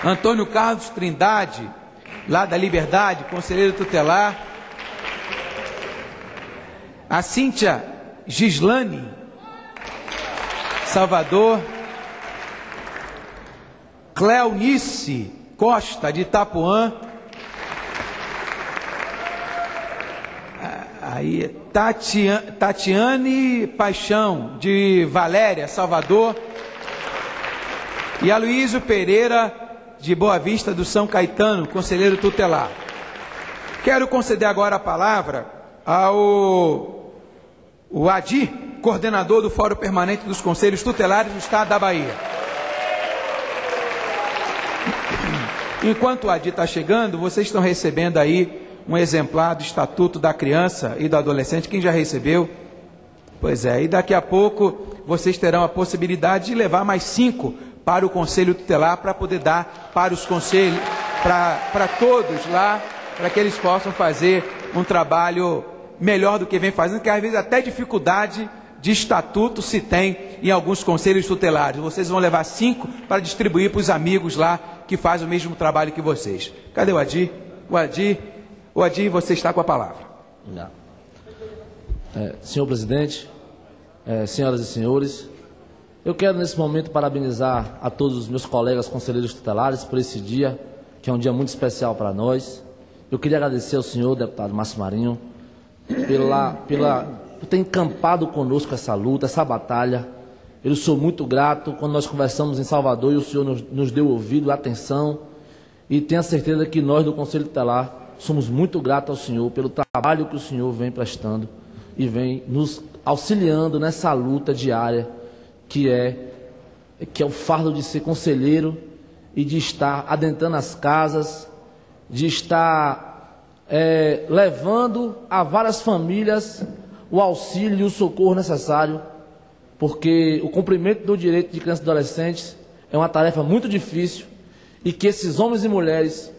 Antônio Carlos Trindade, lá da Liberdade, conselheiro tutelar. A Cíntia Gislane, Salvador. Cleonice Costa, de Itapuã. Aí, Tatiane Paixão, de Valéria, Salvador. E Aloísio Pereira, de Boa Vista do São Caetano, conselheiro tutelar. Quero conceder agora a palavra ao Adi, coordenador do Fórum Permanente dos Conselhos Tutelares do Estado da Bahia. Enquanto o Adi está chegando, vocês estão recebendo aí um exemplar do Estatuto da Criança e do Adolescente. Quem já recebeu? Pois é, e daqui a pouco vocês terão a possibilidade de levar mais 5 para o Conselho Tutelar, para poder dar para os conselhos, para todos lá, para que eles possam fazer um trabalho melhor do que vem fazendo, que às vezes até dificuldade de estatuto se tem em alguns conselhos tutelares. Vocês vão levar 5 para distribuir para os amigos lá que fazem o mesmo trabalho que vocês. Cadê o Adi? O Adi, você está com a palavra. Senhor presidente, senhoras e senhores, eu quero nesse momento parabenizar a todos os meus colegas conselheiros tutelares por esse dia, que é um dia muito especial para nós. Eu queria agradecer ao senhor deputado Márcio Marinho por ter encampado conosco essa luta, essa batalha. Eu sou muito grato quando nós conversamos em Salvador e o senhor nos deu ouvido, atenção, e tenho a certeza que nós do Conselho Tutelar somos muito gratos ao senhor pelo trabalho que o senhor vem prestando e vem nos auxiliando nessa luta diária que é o fardo de ser conselheiro e de estar adentrando as casas, de estar levando a várias famílias o auxílio e o socorro necessário, porque o cumprimento do direito de crianças e adolescentes é uma tarefa muito difícil e que esses homens e mulheres,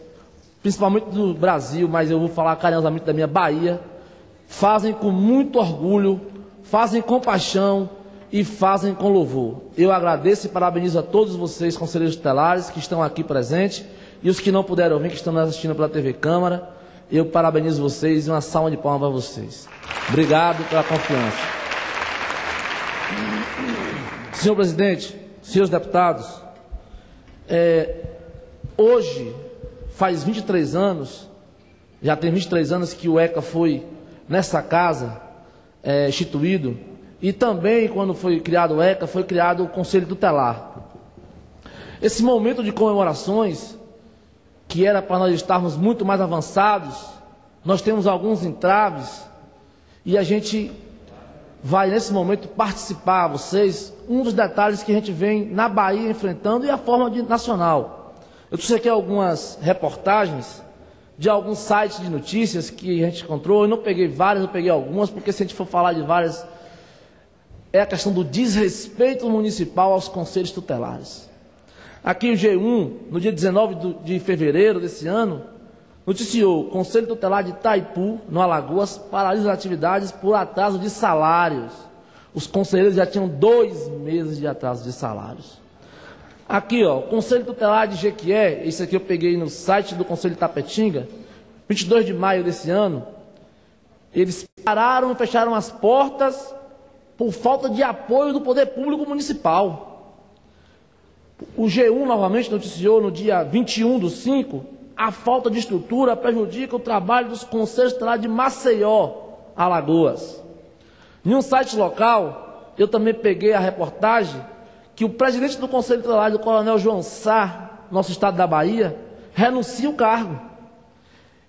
principalmente do Brasil, mas eu vou falar carinhosamente da minha Bahia, fazem com muito orgulho, fazem com paixão e fazem com louvor. Eu agradeço e parabenizo a todos vocês, conselheiros tutelares, que estão aqui presentes, e os que não puderam vir, que estão nos assistindo pela TV Câmara. Eu parabenizo vocês e uma salva de palmas para vocês. Obrigado pela confiança. Senhor presidente, senhores deputados, hoje faz 23 anos, já tem 23 anos que o ECA foi nessa casa instituído, e também quando foi criado o ECA, foi criado o Conselho Tutelar. Esse momento de comemorações, que era para nós estarmos muito mais avançados, nós temos alguns entraves, e a gente vai nesse momento participar, vocês, um dos detalhes que a gente vem na Bahia enfrentando e a forma nacional. Eu trouxe aqui algumas reportagens de alguns sites de notícias que a gente encontrou. Eu não peguei várias, eu peguei algumas, porque se a gente for falar de várias, é a questão do desrespeito municipal aos conselhos tutelares. Aqui o G1, no dia 19 de fevereiro desse ano, noticiou: o Conselho Tutelar de Itaipu, no Alagoas, paralisa as atividades por atraso de salários. Os conselheiros já tinham 2 meses de atraso de salários. Aqui, ó, o Conselho Tutelar de Jequié, isso aqui eu peguei no site do Conselho de Tapetinga, 22 de maio desse ano, eles pararam e fecharam as portas por falta de apoio do poder público municipal. O G1 novamente noticiou no dia 21/5, a falta de estrutura prejudica o trabalho dos conselhos tutelares de Maceió, Alagoas. Em um site local, eu também peguei a reportagem que o presidente do Conselho Tutelar, do Coronel João Sá, nosso estado da Bahia, renuncia o cargo.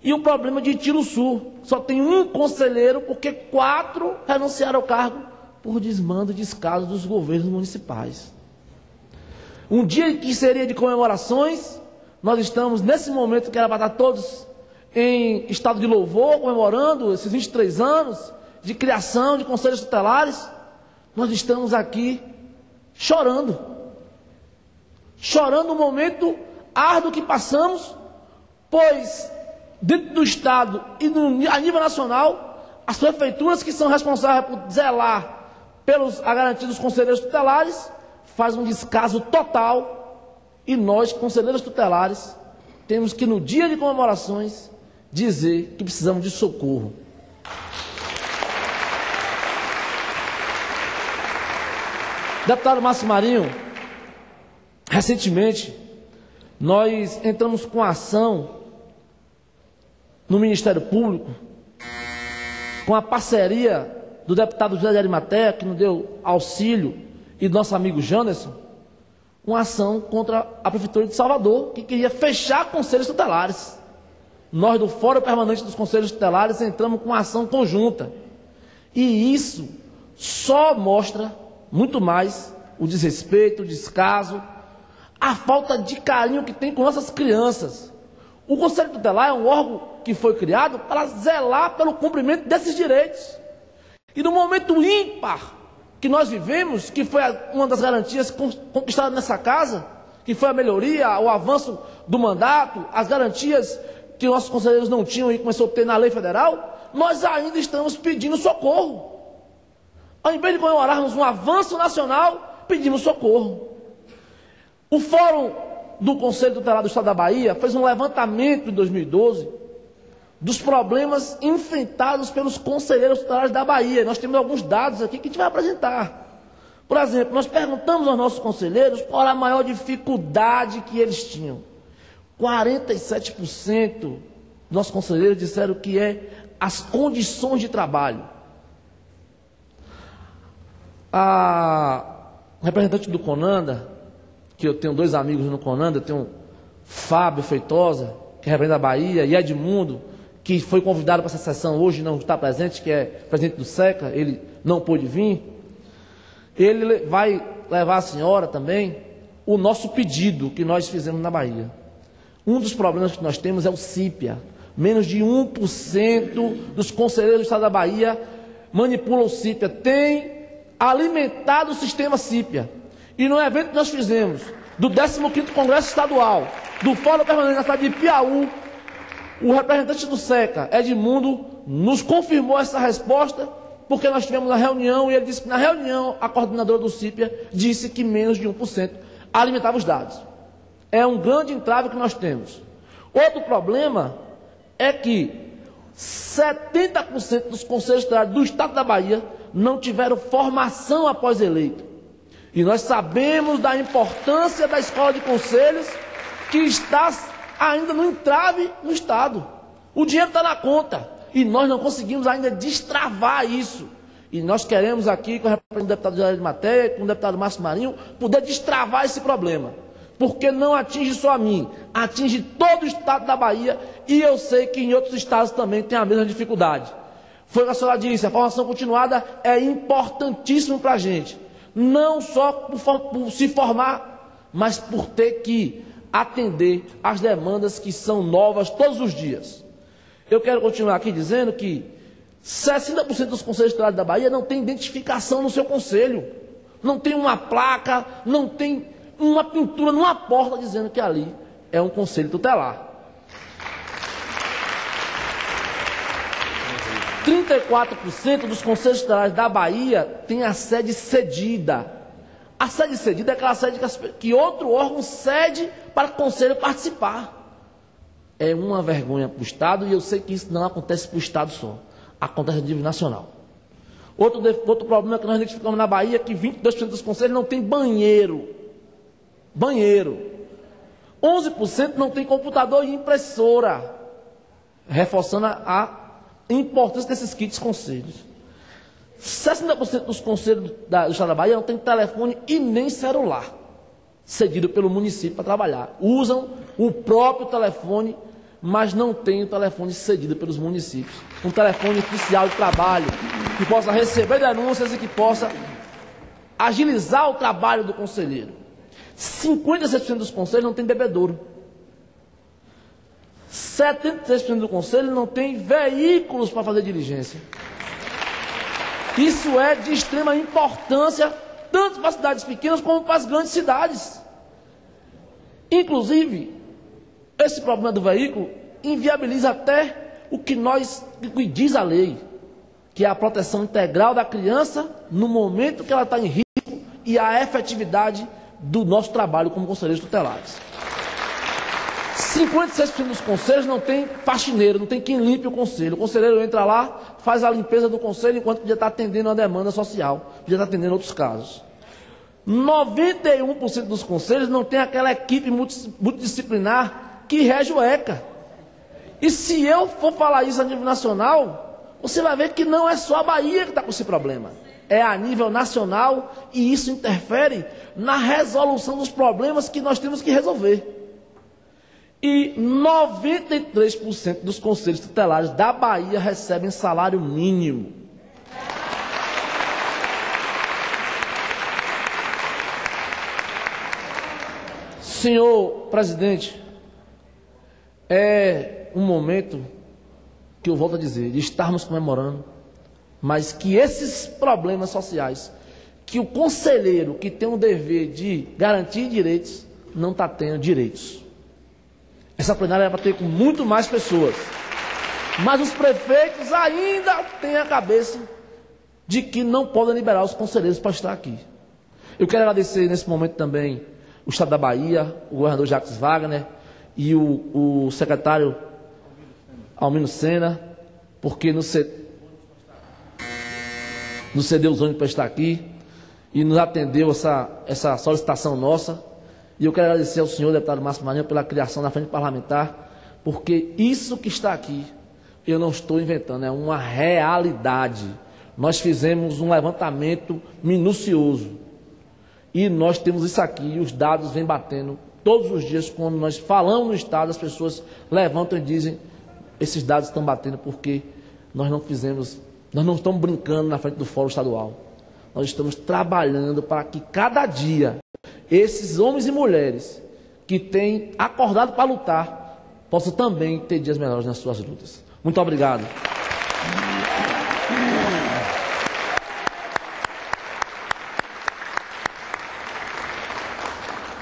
E o problema de Itiruçu, só tem um conselheiro porque 4 renunciaram ao cargo por desmando e descaso dos governos municipais. Um dia que seria de comemorações, nós estamos nesse momento que era para estar todos em estado de louvor, comemorando esses 23 anos de criação de conselhos tutelares, nós estamos aqui chorando o momento árduo que passamos, pois dentro do Estado e a nível nacional, as prefeituras que são responsáveis por zelar a garantia dos conselheiros tutelares faz um descaso total, e nós, conselheiros tutelares, temos que no dia de comemorações dizer que precisamos de socorro. Deputado Márcio Marinho, recentemente nós entramos com ação no Ministério Público, com a parceria do deputado José de Arimateia, que nos deu auxílio, e do nosso amigo Janderson, uma ação contra a Prefeitura de Salvador, que queria fechar conselhos tutelares. Nós, do Fórum Permanente dos Conselhos Tutelares, entramos com uma ação conjunta. E isso só mostra muito mais o desrespeito, o descaso, a falta de carinho que tem com nossas crianças. O Conselho Tutelar é um órgão que foi criado para zelar pelo cumprimento desses direitos. E no momento ímpar que nós vivemos, que foi uma das garantias conquistadas nessa casa, que foi a melhoria, o avanço do mandato, as garantias que nossos conselheiros não tinham e começou a ter na lei federal, nós ainda estamos pedindo socorro. Ao invés de comemorarmos um avanço nacional, pedimos socorro. O Fórum do Conselho Tutelar do Estado da Bahia fez um levantamento em 2012 dos problemas enfrentados pelos conselheiros tutelares da Bahia. Nós temos alguns dados aqui que a gente vai apresentar. Por exemplo, nós perguntamos aos nossos conselheiros qual a maior dificuldade que eles tinham. 47% dos nossos conselheiros disseram que é as condições de trabalho. A representante do Conanda, que eu tenho 2 amigos no Conanda, eu tenho Fábio Feitosa, que representa a Bahia, e Edmundo, que foi convidado para essa sessão hoje, não está presente, que é presidente do SECA, ele não pôde vir. Ele vai levar à senhora também o nosso pedido que nós fizemos na Bahia. Um dos problemas que nós temos é o CIPIA. Menos de 1% dos conselheiros do Estado da Bahia manipulam o CIPIA, tem alimentado o sistema CIPIA. E no evento que nós fizemos, do 15º Congresso Estadual, do Fórum Permanente na cidade de Piauí, o representante do SECA, Edmundo, nos confirmou essa resposta, porque nós tivemos uma reunião e ele disse que na reunião a coordenadora do CIPIA disse que menos de 1% alimentava os dados. É um grande entrave que nós temos. Outro problema é que 70% dos conselhos tutelares do Estado da Bahia não tiveram formação após eleito. E nós sabemos da importância da escola de conselhos, que está ainda no entrave no Estado. O dinheiro está na conta e nós não conseguimos ainda destravar isso. E nós queremos aqui, com o deputado José de Arimateia, com o deputado Márcio Marinho, poder destravar esse problema. Porque não atinge só a mim, atinge todo o Estado da Bahia, e eu sei que em outros estados também tem a mesma dificuldade. Foi o que a senhora disse, a formação continuada é importantíssimo para a gente. Não só por se formar, mas por ter que atender às demandas que são novas todos os dias. Eu quero continuar aqui dizendo que 60% dos conselhos tutelares da Bahia não tem identificação no seu conselho. Não tem uma placa, não tem uma pintura numa porta dizendo que ali é um conselho tutelar. 34% dos conselhos tutelares da Bahia tem a sede cedida. A sede cedida é aquela sede que outro órgão cede para o conselho participar. é uma vergonha para o Estado, e eu sei que isso não acontece para o Estado só, acontece a nível nacional. Outro problema que nós identificamos na Bahia é que 22% dos conselhos não tem banheiro. 11% não tem computador e impressora, reforçando a importância desses kits conselhos. 60% dos conselhos do Estado da Bahia não tem telefone e nem celular, cedido pelo município para trabalhar. Usam o próprio telefone, mas não tem o telefone cedido pelos municípios. Um telefone oficial de trabalho, que possa receber denúncias e que possa agilizar o trabalho do conselheiro. 56% dos conselhos não tem bebedouro. 73% do conselho não tem veículos para fazer diligência. Isso é de extrema importância, tanto para as cidades pequenas como para as grandes cidades. Inclusive, esse problema do veículo inviabiliza até o que diz a lei, que é a proteção integral da criança no momento que ela está em risco e a efetividade do nosso trabalho como conselheiros tutelares. 56% dos conselhos não tem faxineiro, não tem quem limpe o conselho. O conselheiro entra lá, faz a limpeza do conselho, enquanto podia estar atendendo uma demanda social, podia estar atendendo outros casos. 91% dos conselhos não tem aquela equipe multidisciplinar que rege o ECA. E se eu for falar isso a nível nacional, você vai ver que não é só a Bahia que está com esse problema. É a nível nacional, e isso interfere na resolução dos problemas que nós temos que resolver. E 93% dos conselhos tutelares da Bahia recebem salário mínimo. Senhor presidente, é um momento que eu volto a dizer, de estarmos comemorando, mas que esses problemas sociais, que o conselheiro que tem o dever de garantir direitos, não está tendo direitos. Essa plenária era para ter com muito mais pessoas, mas os prefeitos ainda têm a cabeça de que não podem liberar os conselheiros para estar aqui. Eu quero agradecer nesse momento também o Estado da Bahia, o governador Jacques Wagner e o secretário Almino Sena, porque nos cedeu os ônibus para estar aqui e nos atendeu essa solicitação nossa. E eu quero agradecer ao senhor deputado Márcio Marinho pela criação da frente parlamentar, porque isso que está aqui, eu não estou inventando, é uma realidade. Nós fizemos um levantamento minucioso e nós temos isso aqui, e os dados vêm batendo todos os dias. Quando nós falamos no Estado, as pessoas levantam e dizem: esses dados estão batendo porque nós não estamos brincando na frente do Fórum Estadual. Nós estamos trabalhando para que cada dia esses homens e mulheres que têm acordado para lutar possam também ter dias melhores nas suas lutas. Muito obrigado.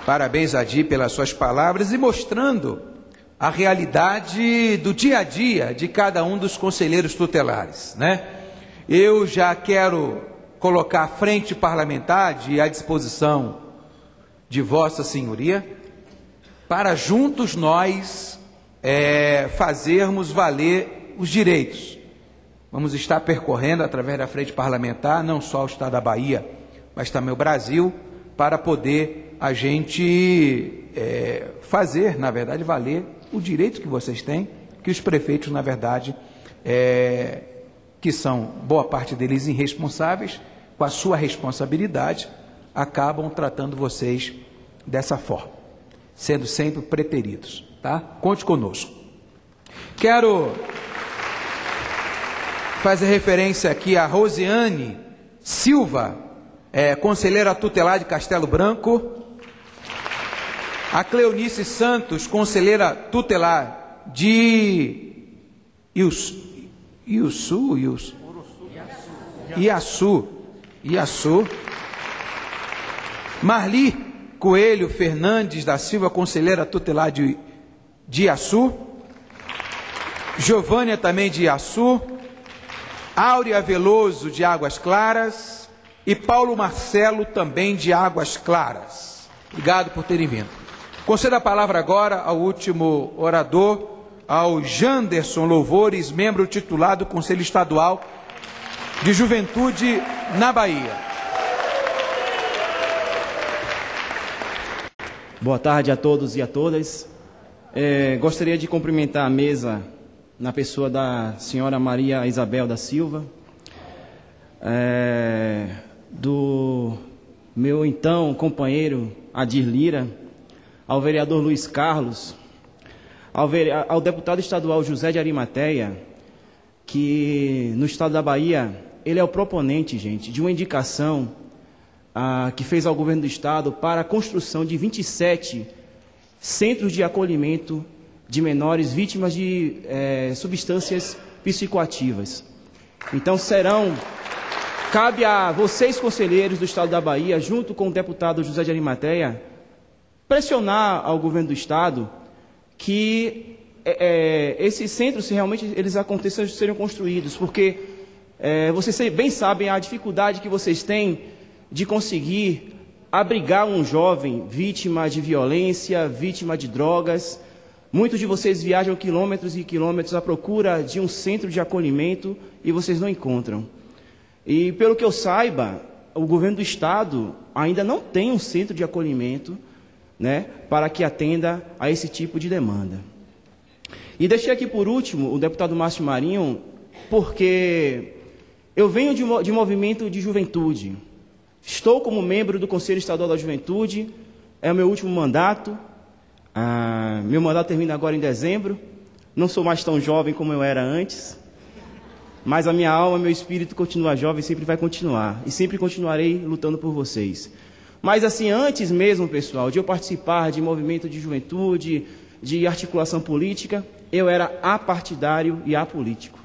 Parabéns, Adi, pelas suas palavras e mostrando a realidade do dia a dia de cada um dos conselheiros tutelares, né? Eu já quero colocar a frente parlamentar à disposição de Vossa Senhoria, para juntos nós fazermos valer os direitos. Vamos estar percorrendo através da frente parlamentar, não só o Estado da Bahia, mas também o Brasil, para poder a gente fazer, na verdade, valer o direito que vocês têm, que os prefeitos, na verdade, que são, boa parte deles, irresponsáveis, com a sua responsabilidade, acabam tratando vocês dessa forma, sendo sempre preteridos, tá? Conte conosco. Quero fazer referência aqui a Rosiane Silva, conselheira tutelar de Castelo Branco, a Cleonice Santos, conselheira tutelar de Iaçu, Marli Coelho Fernandes da Silva, conselheira tutelar de Iaçu, Giovânia também de Iaçu, Áurea Veloso de Águas Claras e Paulo Marcelo também de Águas Claras. Obrigado por terem vindo. Concedo a palavra agora ao último orador, ao Janderson Louvores, membro titular do Conselho Estadual de Juventude na Bahia. Boa tarde a todos e a todas. Gostaria de cumprimentar a mesa na pessoa da senhora Maria Isabel da Silva, do meu então companheiro Adir Lira, ao vereador Luiz Carlos, ao deputado estadual José de Arimateia, que no estado da Bahia, ele é o proponente, gente, de uma indicação que fez ao governo do estado para a construção de 27 centros de acolhimento de menores vítimas de substâncias psicoativas. Então cabe a vocês, conselheiros do estado da Bahia, junto com o deputado José de Arimateia, pressionar ao governo do estado que esses centros, se realmente eles aconteçam, sejam construídos, porque vocês bem sabem a dificuldade que vocês têm de conseguir abrigar um jovem vítima de violência, vítima de drogas. Muitos de vocês viajam quilômetros e quilômetros à procura de um centro de acolhimento e vocês não encontram. E pelo que eu saiba, o governo do estado ainda não tem um centro de acolhimento, né, para que atenda a esse tipo de demanda. E deixei aqui por último o deputado Márcio Marinho, porque eu venho de movimento de juventude. Estou como membro do Conselho Estadual da Juventude, é o meu último mandato. Meu mandato termina agora em dezembro. Não sou mais tão jovem como eu era antes, mas a minha alma, meu espírito continua jovem, sempre vai continuar. E sempre continuarei lutando por vocês. Mas assim, antes mesmo, pessoal, de eu participar de movimento de juventude, de articulação política, eu era apartidário e apolítico.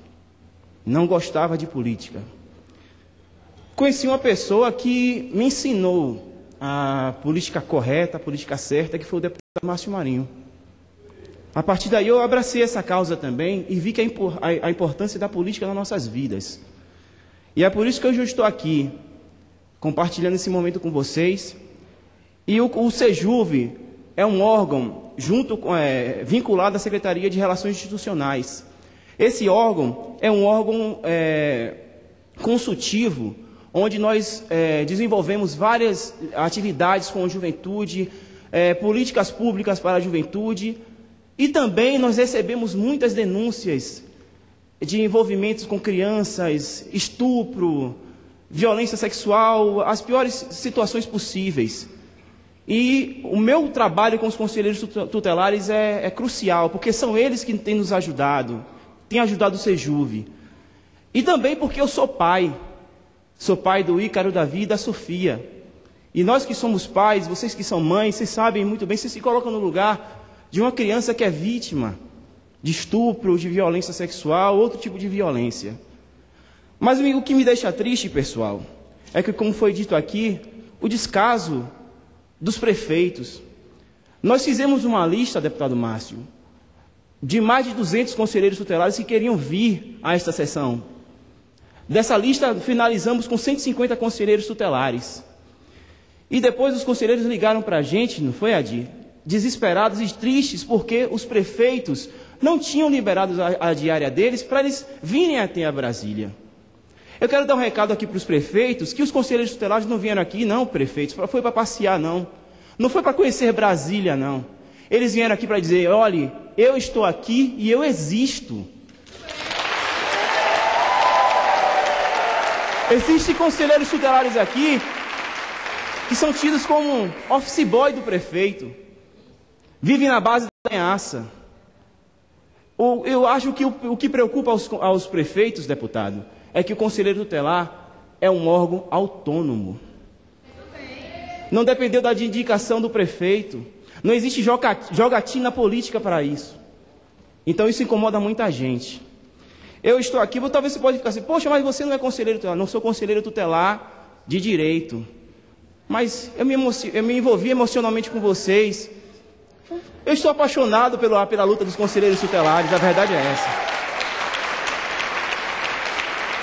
Não gostava de política. Conheci uma pessoa que me ensinou a política correta, a política certa, que foi o deputado Márcio Marinho. A partir daí eu abracei essa causa também e vi que a importância da política nas nossas vidas. E é por isso que hoje eu estou aqui, compartilhando esse momento com vocês. E o Sejuve é um órgão vinculado à Secretaria de Relações Institucionais. Esse órgão é um órgão consultivo, onde nós desenvolvemos várias atividades com a juventude, políticas públicas para a juventude, e também nós recebemos muitas denúncias de envolvimentos com crianças, estupro, violência sexual, as piores situações possíveis. E o meu trabalho com os conselheiros tutelares é crucial, porque são eles que têm nos ajudado, têm ajudado o Sejuve. E também porque eu sou pai do Ícaro, Davi e da Sofia. E nós que somos pais, vocês que são mães, vocês sabem muito bem, vocês se colocam no lugar de uma criança que é vítima de estupro, de violência sexual, outro tipo de violência. Mas o que me deixa triste, pessoal, é que, como foi dito aqui, o descaso dos prefeitos. Nós fizemos uma lista, deputado Márcio, de mais de 200 conselheiros tutelares que queriam vir a esta sessão. Dessa lista, finalizamos com 150 conselheiros tutelares. E depois os conselheiros ligaram para a gente, não foi, Adir? Desesperados e tristes, porque os prefeitos não tinham liberado a diária deles para eles virem até a Brasília. Eu quero dar um recado aqui para os prefeitos, que os conselheiros tutelares não vieram aqui, não, prefeitos, foi para passear, não. Não foi para conhecer Brasília, não. Eles vieram aqui para dizer, olhe, eu estou aqui e eu existo. Existem conselheiros tutelares aqui que são tidos como office boy do prefeito. Vivem na base da ameaça. Eu acho que o que preocupa aos prefeitos, deputado, é que o conselheiro tutelar é um órgão autônomo. Não dependeu da indicação do prefeito. Não existe jogatina política para isso. Então isso incomoda muita gente. Eu estou aqui, talvez você pode ficar assim, poxa, mas você não é conselheiro tutelar. Não sou conselheiro tutelar de direito. Mas eu me envolvi emocionalmente com vocês. Eu estou apaixonado pela luta dos conselheiros tutelares, a verdade é essa.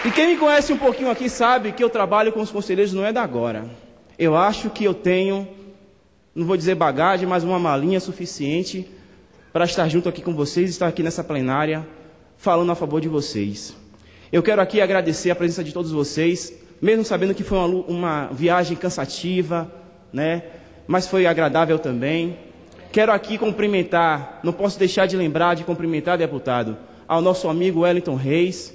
E quem me conhece um pouquinho aqui sabe que eu trabalho com os conselheiros não é da agora. Eu acho que eu tenho, não vou dizer bagagem, mas uma malinha suficiente para estar junto aqui com vocês, estar aqui nessa plenária, falando a favor de vocês. Eu quero aqui agradecer a presença de todos vocês, mesmo sabendo que foi uma viagem cansativa, né? Mas foi agradável também. Quero aqui cumprimentar, não posso deixar de lembrar de cumprimentar, deputado, ao nosso amigo Wellington Reis,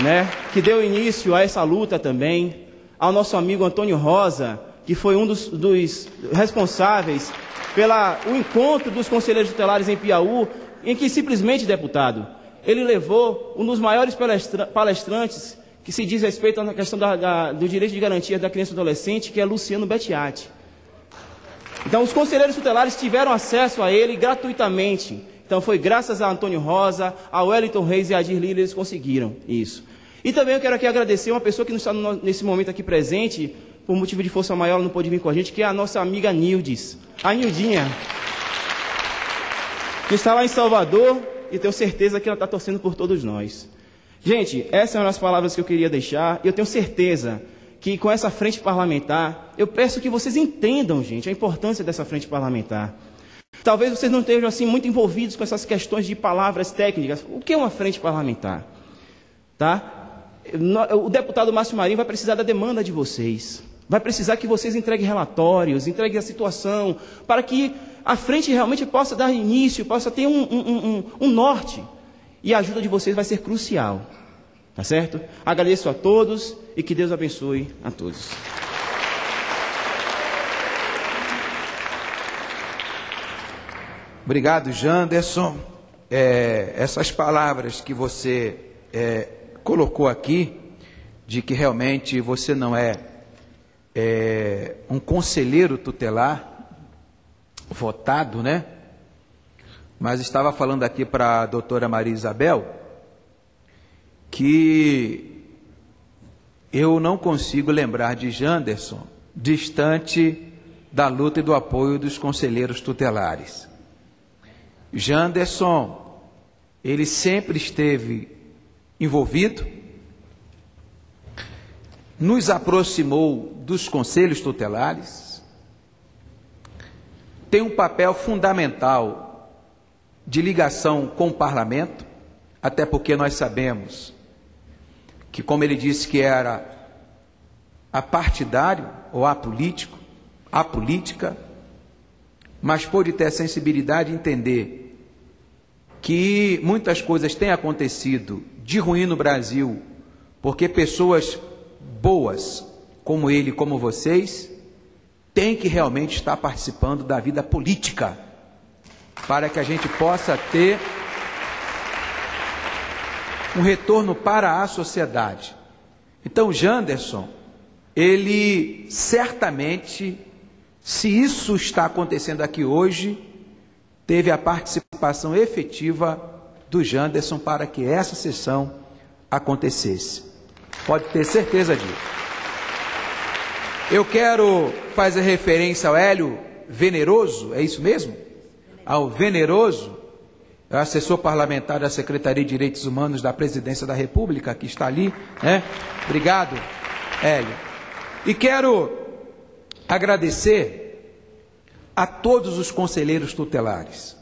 né? Que deu início a essa luta também, ao nosso amigo Antônio Rosa, que foi um dos responsáveis pelo encontro dos conselheiros tutelares em Piauí, em que simplesmente, deputado, ele levou um dos maiores palestrantes que se diz respeito à questão do direito de garantia da criança e do adolescente, que é Luciano Bettiati. Então, os conselheiros tutelares tiveram acesso a ele gratuitamente. Então, foi graças a Antônio Rosa, a Wellington Reis e a Adir Lira, eles conseguiram isso. E também eu quero aqui agradecer uma pessoa que não está nesse momento aqui presente, por motivo de força maior, ela não pôde vir com a gente, que é a nossa amiga Nildes, a Nildinha, que está lá em Salvador, e tenho certeza que ela está torcendo por todos nós. Gente, essas são as palavras que eu queria deixar, e eu tenho certeza que com essa frente parlamentar, eu peço que vocês entendam, gente, a importância dessa frente parlamentar. Talvez vocês não estejam assim muito envolvidos com essas questões de palavras técnicas. O que é uma frente parlamentar? Tá? O deputado Márcio Marinho vai precisar da demanda de vocês. Vai precisar que vocês entreguem relatórios, entreguem a situação, para que a frente realmente possa dar início, possa ter um norte. E a ajuda de vocês vai ser crucial. Tá certo? Agradeço a todos e que Deus abençoe a todos. Obrigado, Janderson. Essas palavras que você colocou aqui, de que realmente você não é um conselheiro tutelar votado, né? Mas estava falando aqui para a doutora Maria Isabel que eu não consigo lembrar de Janderson distante da luta e do apoio dos conselheiros tutelares. Janderson, ele sempre esteve envolvido, nos aproximou dos conselhos tutelares, tem um papel fundamental de ligação com o parlamento, até porque nós sabemos que, como ele disse que era apartidário ou apolítico, a política, mas pôde ter a sensibilidade de entender que muitas coisas têm acontecido de ruim no Brasil, porque pessoas boas, como ele, como vocês, têm que realmente estar participando da vida política, para que a gente possa ter um retorno para a sociedade. Então, Janderson, ele certamente, se isso está acontecendo aqui hoje, teve a participação efetiva do Janderson para que essa sessão acontecesse. Pode ter certeza disso. Eu quero fazer referência ao Hélio Veneroso, é isso mesmo? Ao Veneroso, assessor parlamentar da Secretaria de Direitos Humanos da Presidência da República, que está ali, né? Obrigado, Hélio. E quero agradecer a todos os conselheiros tutelares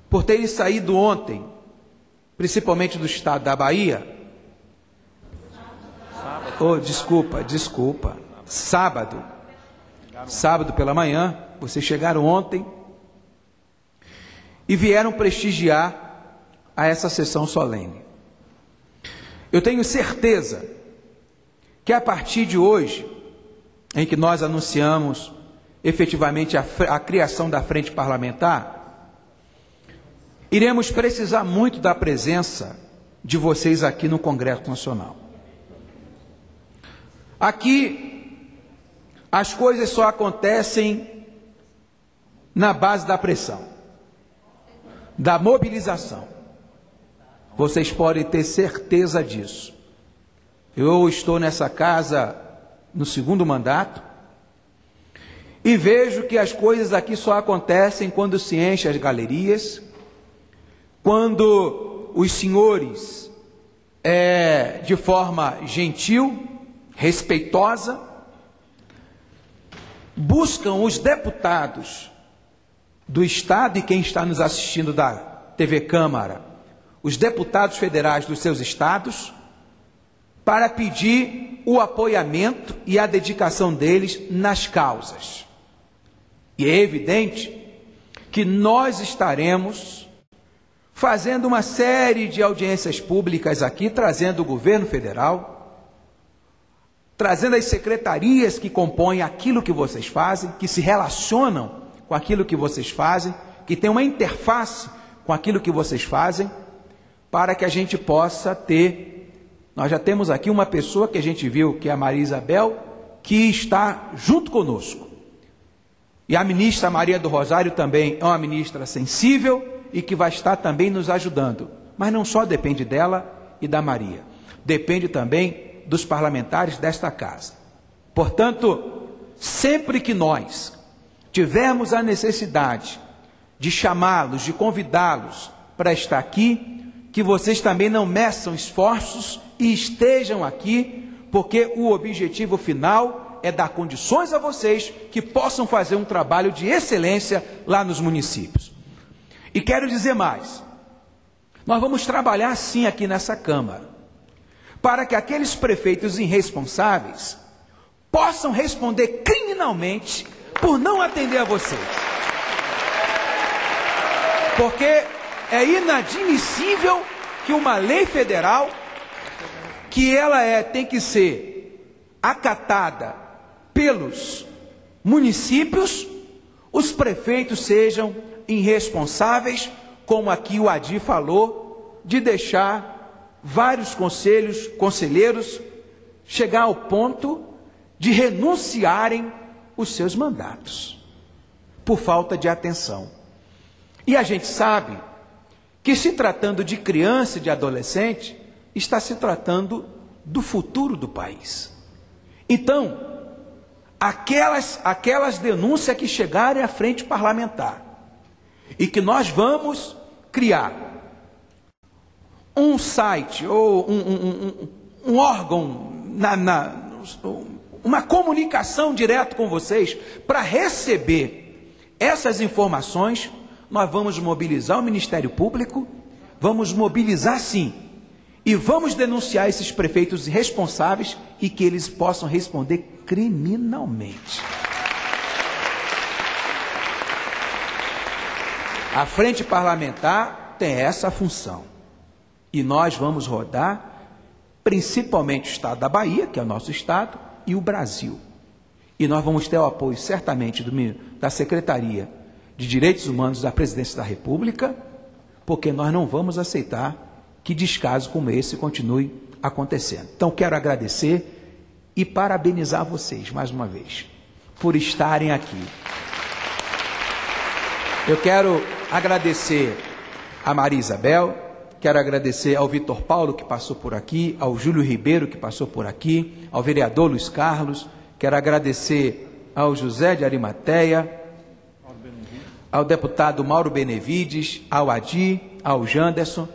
por terem saído ontem, principalmente do estado da Bahia. Sábado pela manhã, vocês chegaram ontem e vieram prestigiar a essa sessão solene. Eu tenho certeza que a partir de hoje, em que nós anunciamos efetivamente a criação da frente parlamentar, iremos precisar muito da presença de vocês aqui no Congresso Nacional. Aqui, as coisas só acontecem na base da pressão, da mobilização. Vocês podem ter certeza disso. Eu estou nessa casa no segundo mandato e vejo que as coisas aqui só acontecem quando se enchem as galerias, quando os senhores, de forma gentil, respeitosa, buscam os deputados do Estado e quem está nos assistindo da TV Câmara, os deputados federais dos seus estados, para pedir o apoiamento e a dedicação deles nas causas. E é evidente que nós estaremos fazendo uma série de audiências públicas aqui, trazendo o governo federal, trazendo as secretarias que compõem aquilo que vocês fazem, que se relacionam com aquilo que vocês fazem, que tem uma interface com aquilo que vocês fazem, para que a gente possa ter... Nós já temos aqui uma pessoa que a gente viu, que é a Maria Isabel, que está junto conosco. E a ministra Maria do Rosário também é uma ministra sensível e que vai estar também nos ajudando. Mas não só depende dela e da Maria, depende também dos parlamentares desta casa. Portanto, sempre que nós tivermos a necessidade de chamá-los, de convidá-los para estar aqui, que vocês também não meçam esforços e estejam aqui, porque o objetivo final é dar condições a vocês que possam fazer um trabalho de excelência lá nos municípios. E quero dizer mais, nós vamos trabalhar sim aqui nessa Câmara, para que aqueles prefeitos irresponsáveis possam responder criminalmente por não atender a vocês. Porque é inadmissível que uma lei federal, que ela tem que ser acatada pelos municípios, os prefeitos sejam irresponsáveis, como aqui o Adi falou, de deixar vários conselheiros chegar ao ponto de renunciarem os seus mandatos, por falta de atenção. E a gente sabe que, se tratando de criança e de adolescente, está se tratando do futuro do país. Então, aquelas denúncias que chegarem à frente parlamentar, e que nós vamos criar um site ou um órgão, uma comunicação direta com vocês, para receber essas informações, nós vamos mobilizar o Ministério Público, vamos mobilizar sim, e vamos denunciar esses prefeitos irresponsáveis e que eles possam responder criminalmente. A frente parlamentar tem essa função. E nós vamos rodar, principalmente o estado da Bahia, que é o nosso estado, e o Brasil. E nós vamos ter o apoio, certamente, da Secretaria de Direitos Humanos da Presidência da República, porque nós não vamos aceitar que descaso como esse continue acontecendo. Então, quero agradecer e parabenizar vocês, mais uma vez, por estarem aqui. Eu quero agradecer a Maria Isabel, quero agradecer ao Vitor Paulo, que passou por aqui, ao Júlio Ribeiro, que passou por aqui, ao vereador Luiz Carlos, quero agradecer ao José de Arimateia, ao deputado Mauro Benevides, ao Adi, ao Janderson,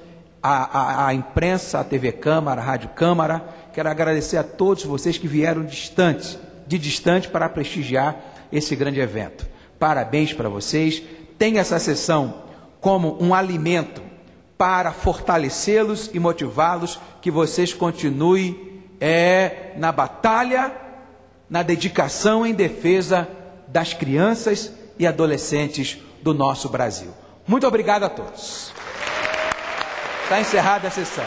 à imprensa, à TV Câmara, à Rádio Câmara. Quero agradecer a todos vocês que vieram de distante para prestigiar esse grande evento. Parabéns para vocês. Tenha essa sessão como um alimento para fortalecê-los e motivá-los, que vocês continuem na batalha, na dedicação em defesa das crianças e adolescentes do nosso Brasil. Muito obrigado a todos. Está encerrada a sessão.